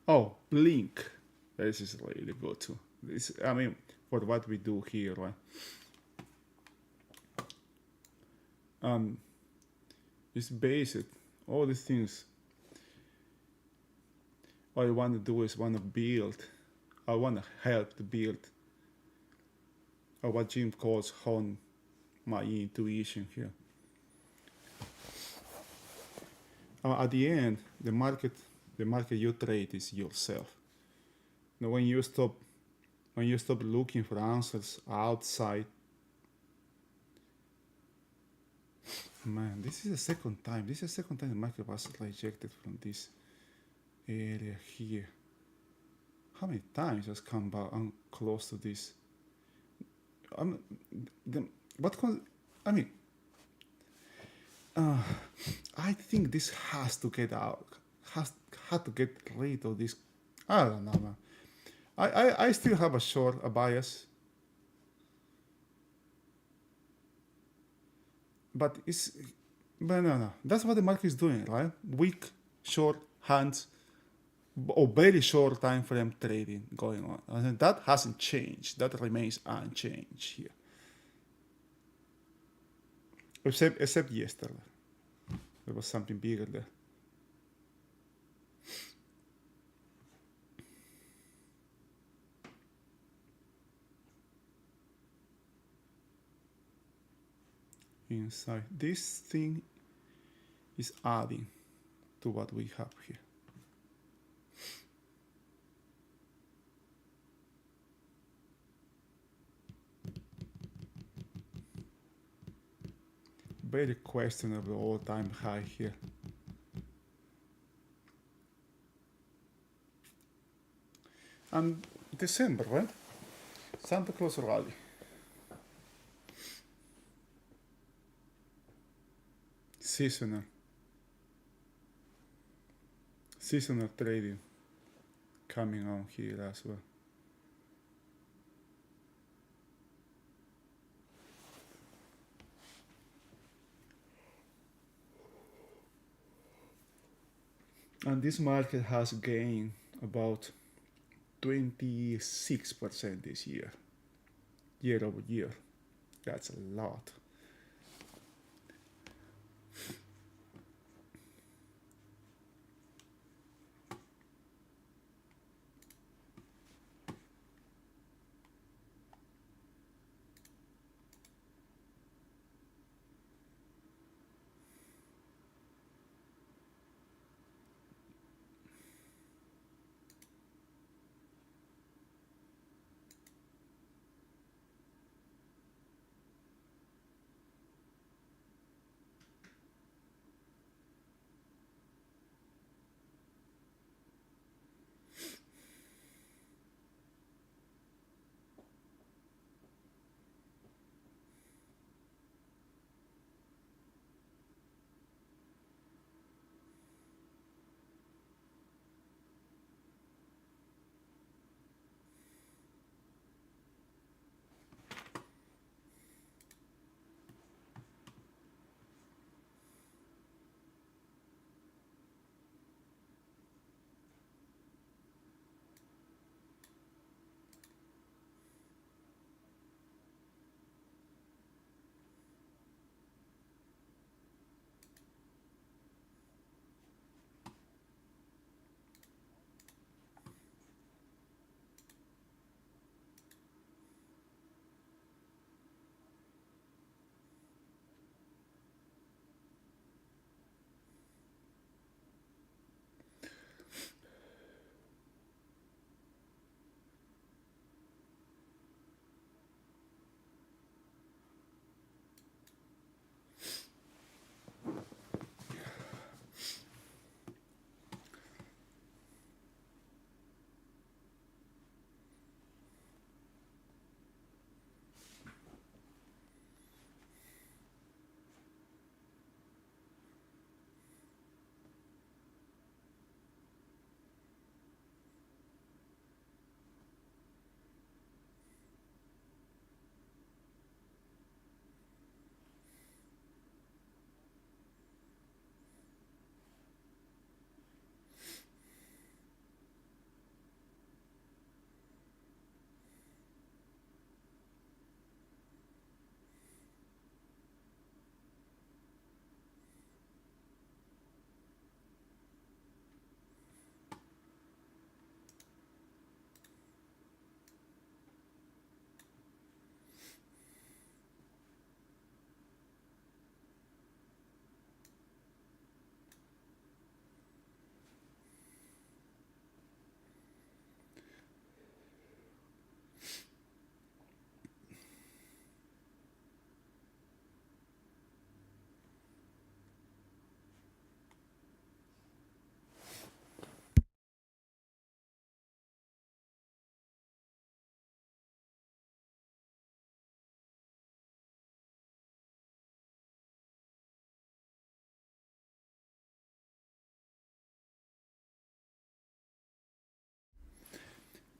Oh, Blink. This is really good too. This, I mean, for what we do here, right? It's basic. All these things. All I want to do is want to build. I want to help to build. Or what Jim calls hone my intuition here. At the end, the market you trade is yourself. Now, when you stop looking for answers outside, man, this is the second time. This is the second time the market was rejected from this area here. How many times has come back and close to this? I think this has to get out. Had to get rid of this. I don't know, man. I still have a bias, but no. That's what the market is doing, right? Weak, short hands, or very short time frame trading going on. And that hasn't changed. That remains unchanged here, except yesterday. There was something bigger there. Inside this thing is adding to what we have here. Very questionable all-time high here. And December, right? Santa Claus rally. Seasonal trading coming on here as well. And this market has gained about 26% this year over year. That's a lot.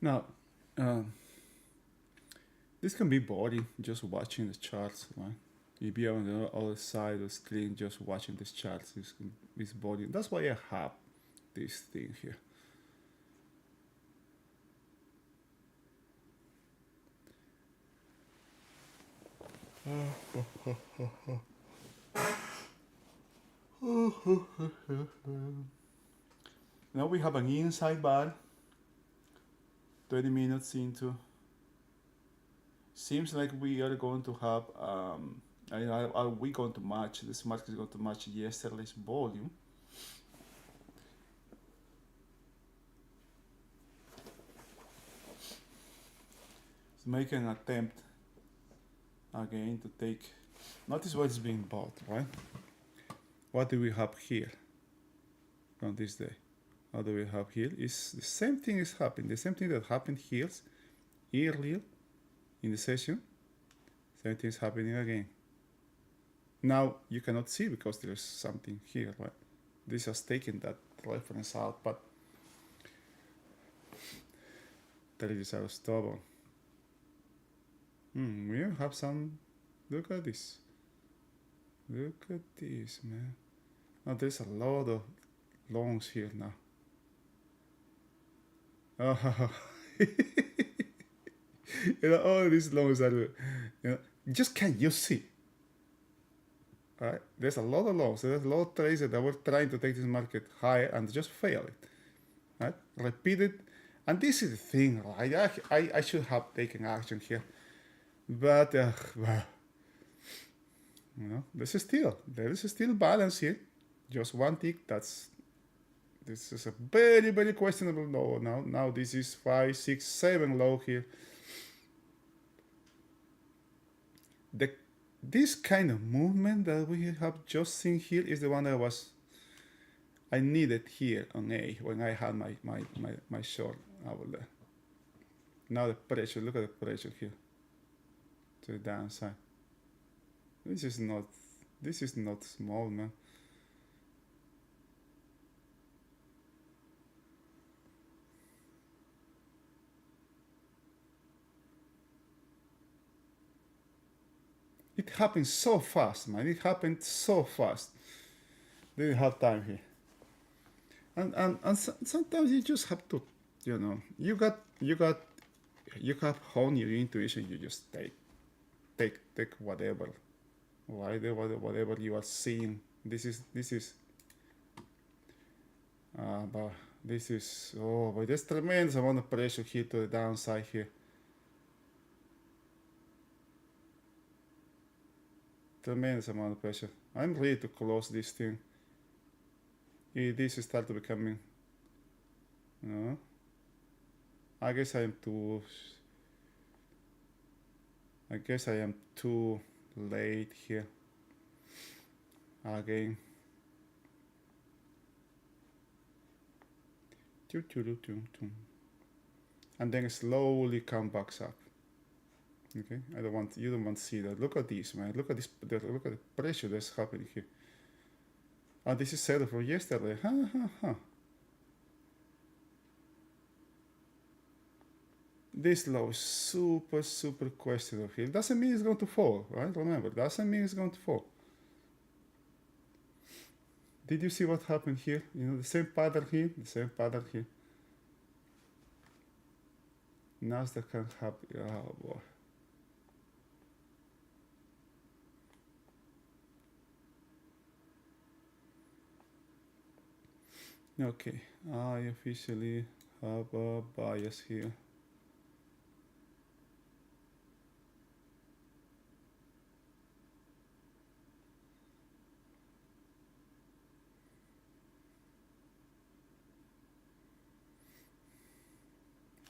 Now, um, this can be boring just watching the charts, right? If you're on the other side of the screen just watching these charts, it's boring. That's why I have this thing here. Now we have an inside bar, 20 minutes into. Seems like we are going to have, are we going to match, this market is going to match yesterday's volume. Let's make an attempt again to take, notice what's being bought, right? What do we have here on this day? What do we have here? Is the same thing is happening. The same thing that happened here earlier in the session. Same thing is happening again. Now you cannot see because there's something here, right? This has taken that reference out, but traders are stubborn. We have some. Look at this. Look at this, man. Now there's a lot of longs here now. Oh, all these longs are, just can't you see? Right? There's a lot of longs. There's a lot of traders that were trying to take this market higher and just failed. Right? Repeated. And this is the thing, right? I should have taken action here. But, well, there is still balance here. Just one tick, this is a very, very questionable low. Now this is 5, 6, 7 low here. This kind of movement that we have just seen here is the one that I needed here on A when I had my short over there. Now the pressure, look at the pressure here to the downside. This is not small, man. It happened so fast, man. It happened so fast. Didn't have time here. And sometimes you just have to, you have honed your intuition. You just take whatever, whatever you are seeing. But there's tremendous amount of pressure here to the downside here. Tremendous amount of pressure. I'm ready to close this thing. If this start becoming, I guess I am too late here. Again. And then slowly come back up. Okay, you don't want to see that. Look at this, man. Look at this. Look at the pressure that's happening here. And this is settled from yesterday. This low is super, super questionable here. Doesn't mean it's going to fall, right? Remember, doesn't mean it's going to fall. Did you see what happened here? The same pattern here, the same pattern here. Nasdaq can happen. Oh boy. Okay, I officially have a bias here.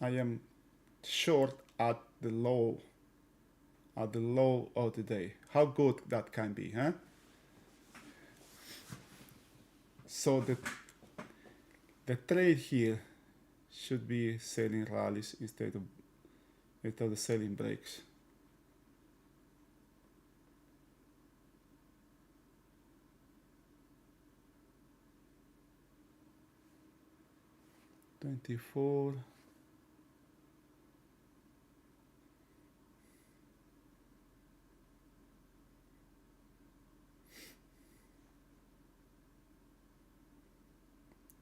I am short at the low of the day. How good that can be, huh? So the trade here should be selling rallies instead of the selling breaks. $24.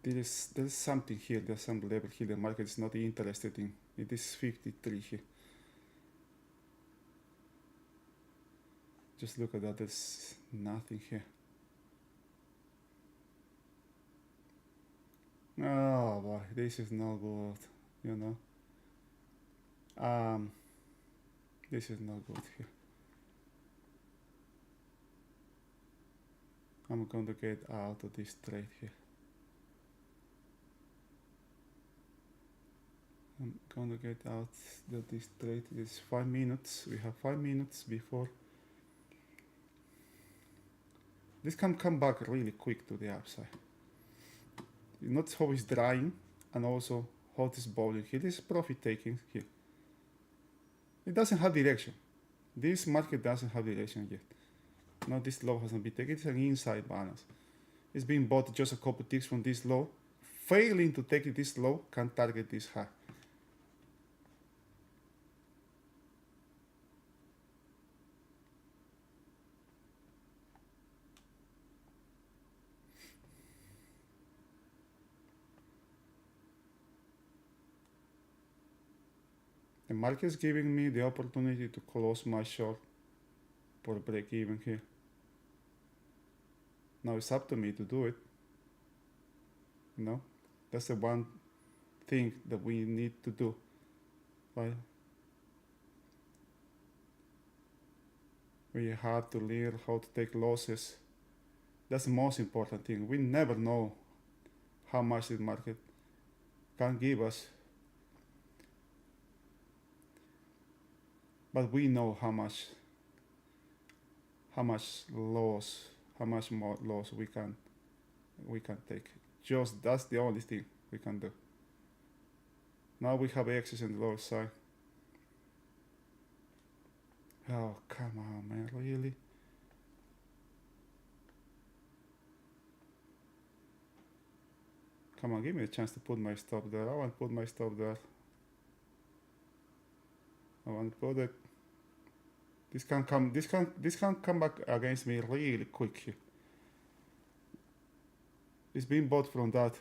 There's something here. There's some level here. The market is not interested in. It is 53 here. Just look at that. There's nothing here. Oh boy, this is not good. You know. This is not good here. I'm going to get out of this trade here. I'm going to get out of this trade. It's 5 minutes. We have 5 minutes before. This can come back really quick to the upside. Notice how it's drying and also how it's bowling here. This is profit taking here. It doesn't have direction. This market doesn't have direction yet. Now this low hasn't been taken. It's an inside balance. It's being bought just a couple ticks from this low. Failing to take this low can target this high. The market is giving me the opportunity to close my short for break even here. Now it's up to me to do it. You know, that's the one thing that we need to do. Right? We have to learn how to take losses. That's the most important thing. We never know how much the market can give us, but we know how much more loss we can take. Just that's the only thing we can do. Now we have excess on the lower side. Oh, come on, man, really? Come on, give me a chance to put my stop there. I want to put my stop there. I want to put it. This can come back against me really quick here. It's being bought from that.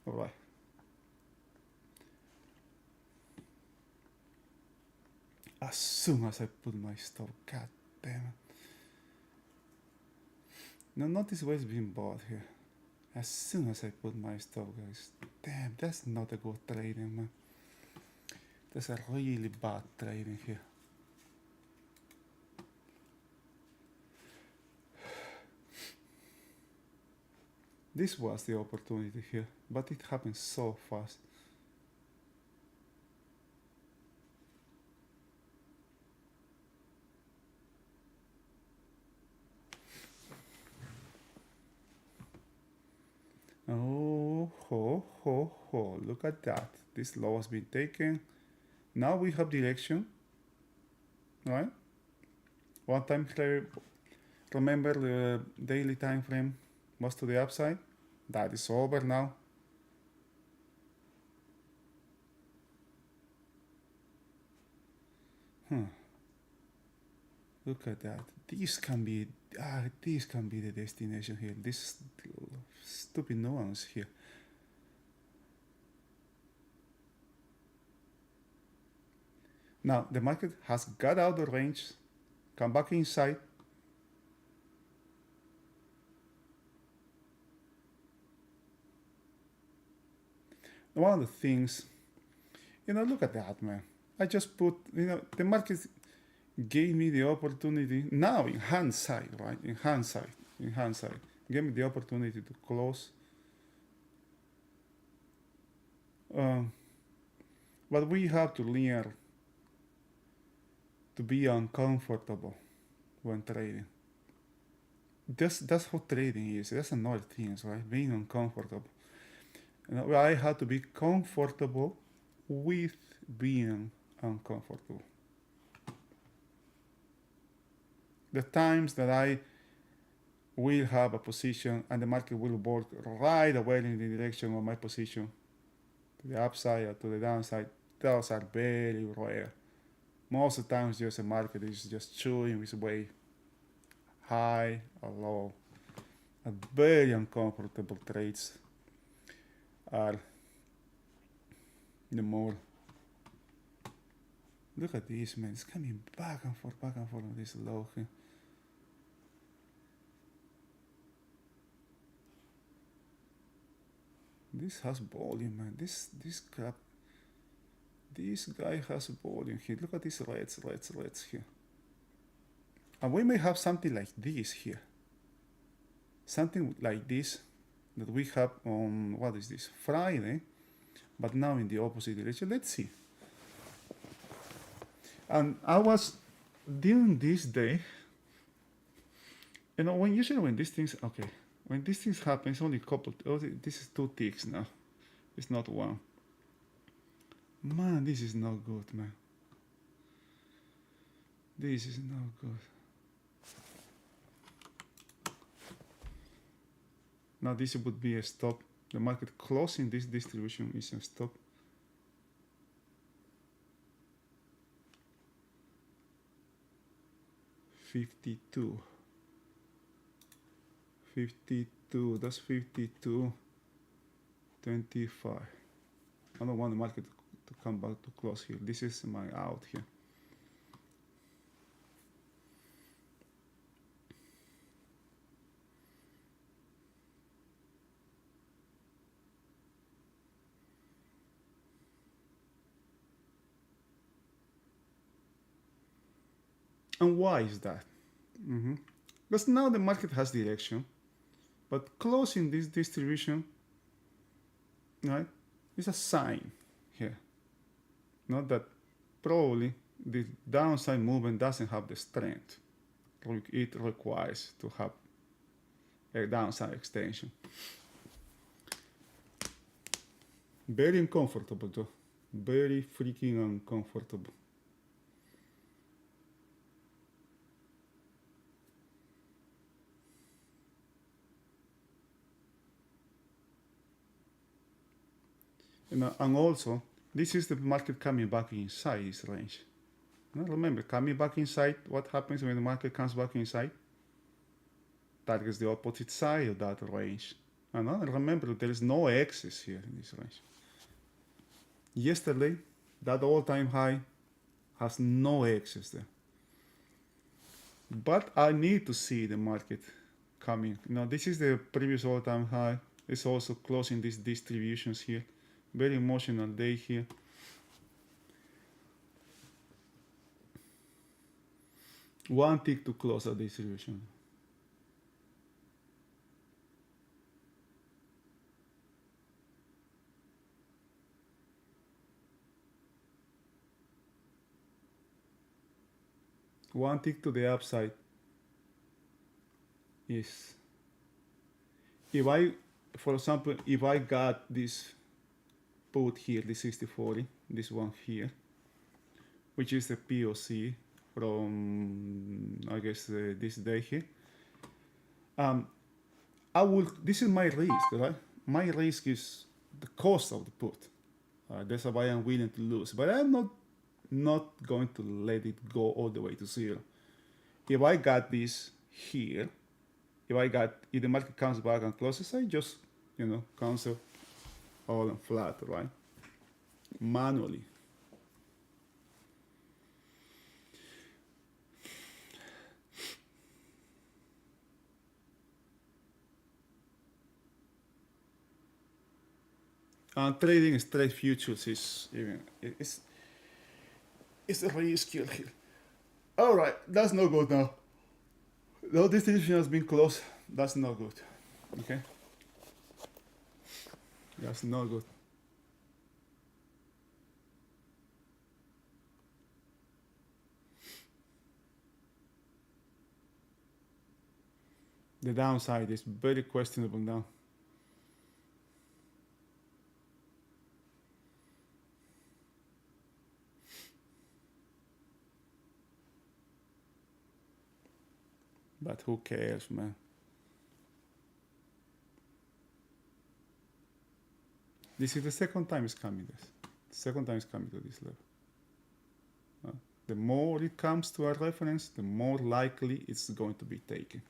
All right. As soon as I put my stop, god damn it. Now notice what's being bought here. As soon as I put my stop, guys. Damn, that's not a good trading, man. That's a really bad trading here. This was the opportunity here, but it happened so fast. Oh, ho, look at that. This low has been taken. Now we have direction, right? One time here, remember the daily time frame was to the upside. That is over now. Look at that. This can be the destination here. This stupid nuance here. Now the market has got out of range, come back inside. One of the things, look at that, man. I just put, the market gave me the opportunity, now in hindsight, right? In hindsight, gave me the opportunity to close. But we have to learn to be uncomfortable when trading. That's what trading is. That's another thing, right? Being uncomfortable. I had to be comfortable with being uncomfortable. The times that I will have a position and the market will work right away in the direction of my position, to the upside or to the downside, those are very rare. Most of the times, just the market is just chewing its way high or low. very uncomfortable trades are the more. Look at this, man. It's coming back and forth on this low here. This has volume, man. This crap. This guy has volume here. Look at these reds here. And we may have something like this here. Something like this that we have on, what is this, Friday, but now in the opposite direction. Let's see. And I was during this day, you know, when usually when these things, okay, when these things happen, it's only a couple, oh, this is 2 ticks now. It's not 1. Man, this is not good, man. This is not good. Now this would be a stop. The market closing this distribution is a stop. $52. That's 52.25. I don't want the market to come back to close here. This is my out here. And why is that? Because now the market has direction, but closing this distribution, right, is a sign here. Not that probably the downside movement doesn't have the strength it requires to have a downside extension. Very uncomfortable though. Very freaking uncomfortable. And also, this is the market coming back inside this range. Now remember, coming back inside, what happens when the market comes back inside? Targets the opposite side of that range. And remember, there is no excess here in this range. Yesterday, that all-time high has no excess there. But I need to see the market coming. Now, this is the previous all-time high. It's also closing these distributions here. Very emotional day here. One tick to close a distribution. One tick to the upside is, if I, for example, if I got this put here, the 60/40, this one here, which is the POC from, I guess, this day here, this is my risk, right? My risk is the cost of the put. That's why I'm willing to lose, but I'm not going to let it go all the way to 0. If I got this here, if the market comes back and closes, I just, cancel all and flat, right? Manually. And trading straight futures is it's a risky here. All right, that's no good now. The distribution has been closed. That's not good. Okay. That's not good. The downside is very questionable now. But who cares, man? This is the second time it's coming this. The second time it's coming to this level. The more it comes to a reference, the more likely it's going to be taken.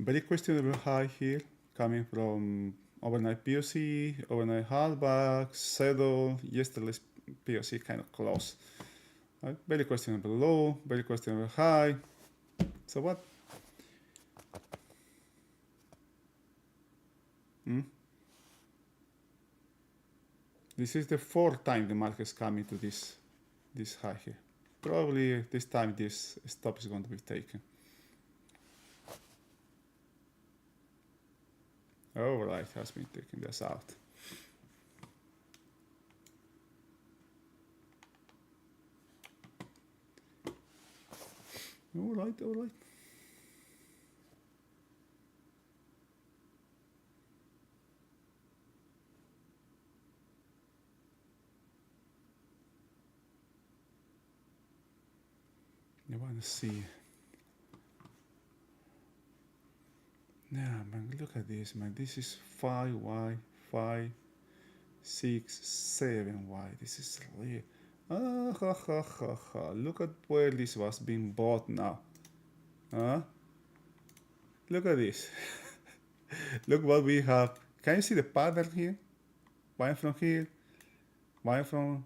Very questionable high here, coming from overnight POC, overnight hardback, saddle, yesterday's POC kind of close. Right? Very questionable low, very questionable high. So what? This is the fourth time the market is coming to this high here. Probably this time this stop is going to be taken. Alright, has been taking this out. Alright. You want to see. Yeah, man, look at this, man. This is 5Y, 5, 6, 7Y. This is really. Look at where this was being bought now. Look at this. Look what we have. Can you see the pattern here? Buying from here, buying from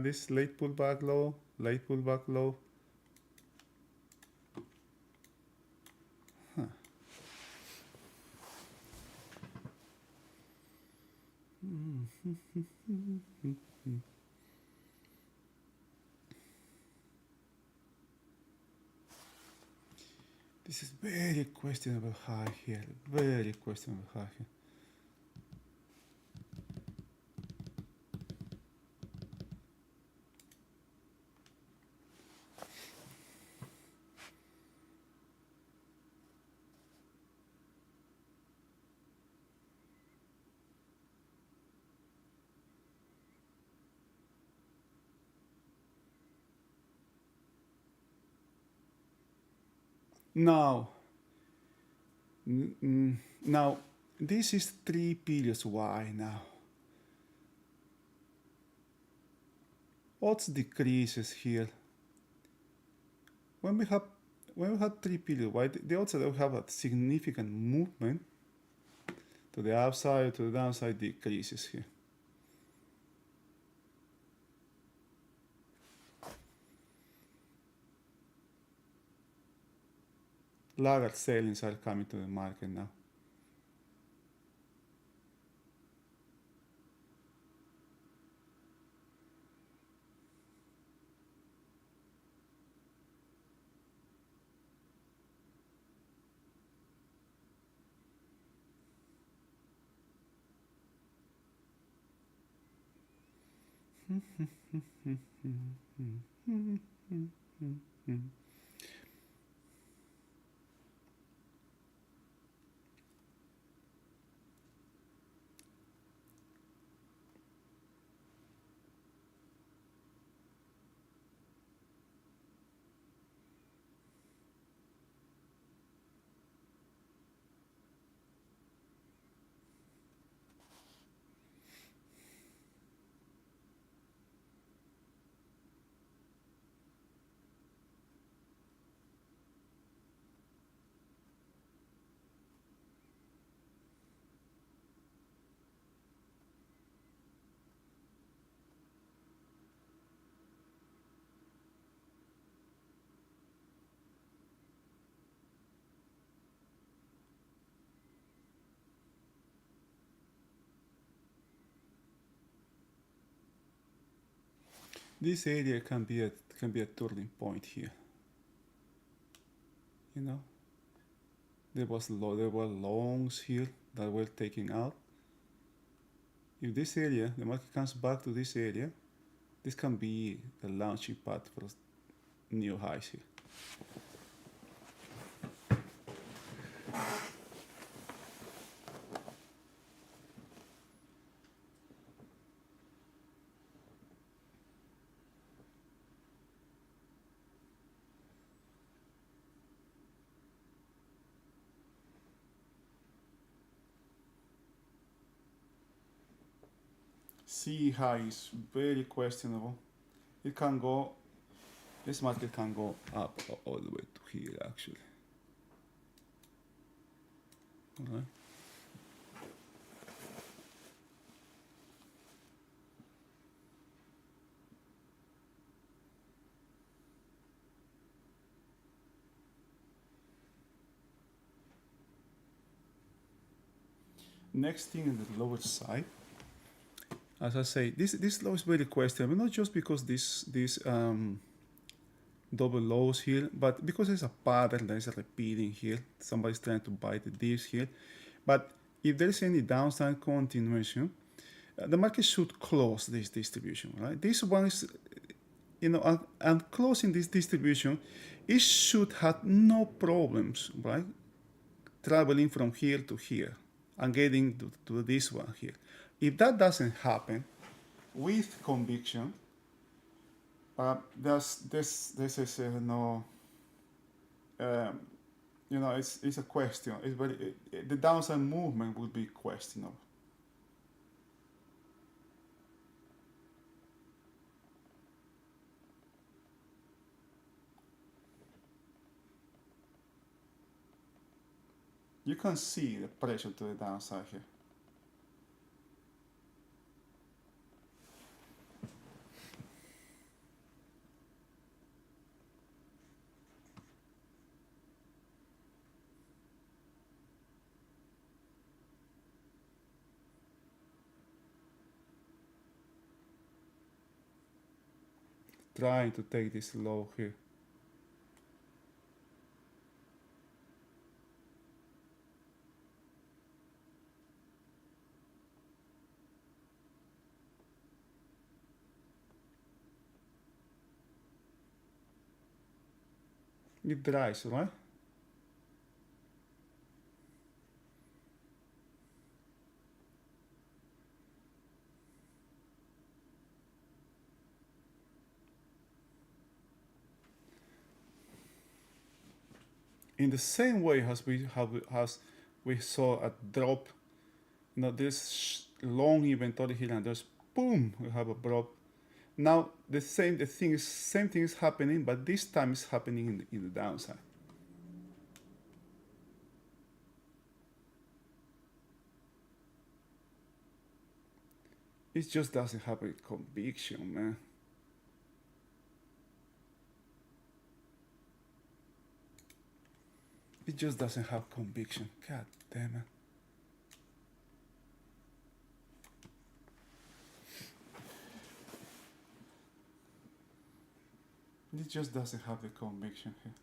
this late pullback low, late pullback low. This is very questionable high here, very questionable high here. Now, this is 3 periods Y now. What's decreases here? When we have 3 periods Y, they also have a significant movement to the upside, to the downside, decreases here. Laggard sellings are coming to the market now. This area can be a turning point here. You know, there were longs here that were taken out. If this area, the market comes back to this area, this can be the launching pad for new highs here. C high is very questionable. It can go, this market can go up all the way to here actually. All right. Next thing in the lower side, as I say, this law is very questionable, not just because this double lows here, but because there's a pattern that is repeating here. Somebody's trying to buy the dips here, but if there's any downside continuation, the market should close this distribution, right? This one is, and closing this distribution, it should have no problems, right? Traveling from here to here and getting to this one here. If that doesn't happen, with conviction, this is no, it's a question. It's very, the downside movement would be questionable. You can see the pressure to the downside here. Trying to take this low here. It dries, right? In the same way as we saw a drop, this long inventory here, and there's boom, we have a drop. Now the same thing is happening, but this time it's happening in the downside. It just doesn't have a conviction, man. It just doesn't have conviction. God damn it. It just doesn't have the conviction here.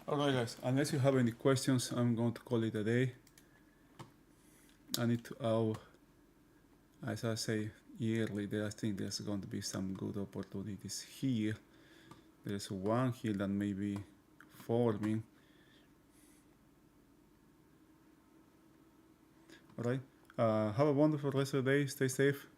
Alright guys, unless you have any questions, I'm going to call it a day. I need to, as I say, yearly, I think there's going to be some good opportunities here. There's one here that may be forming. Alright, have a wonderful rest of the day, stay safe.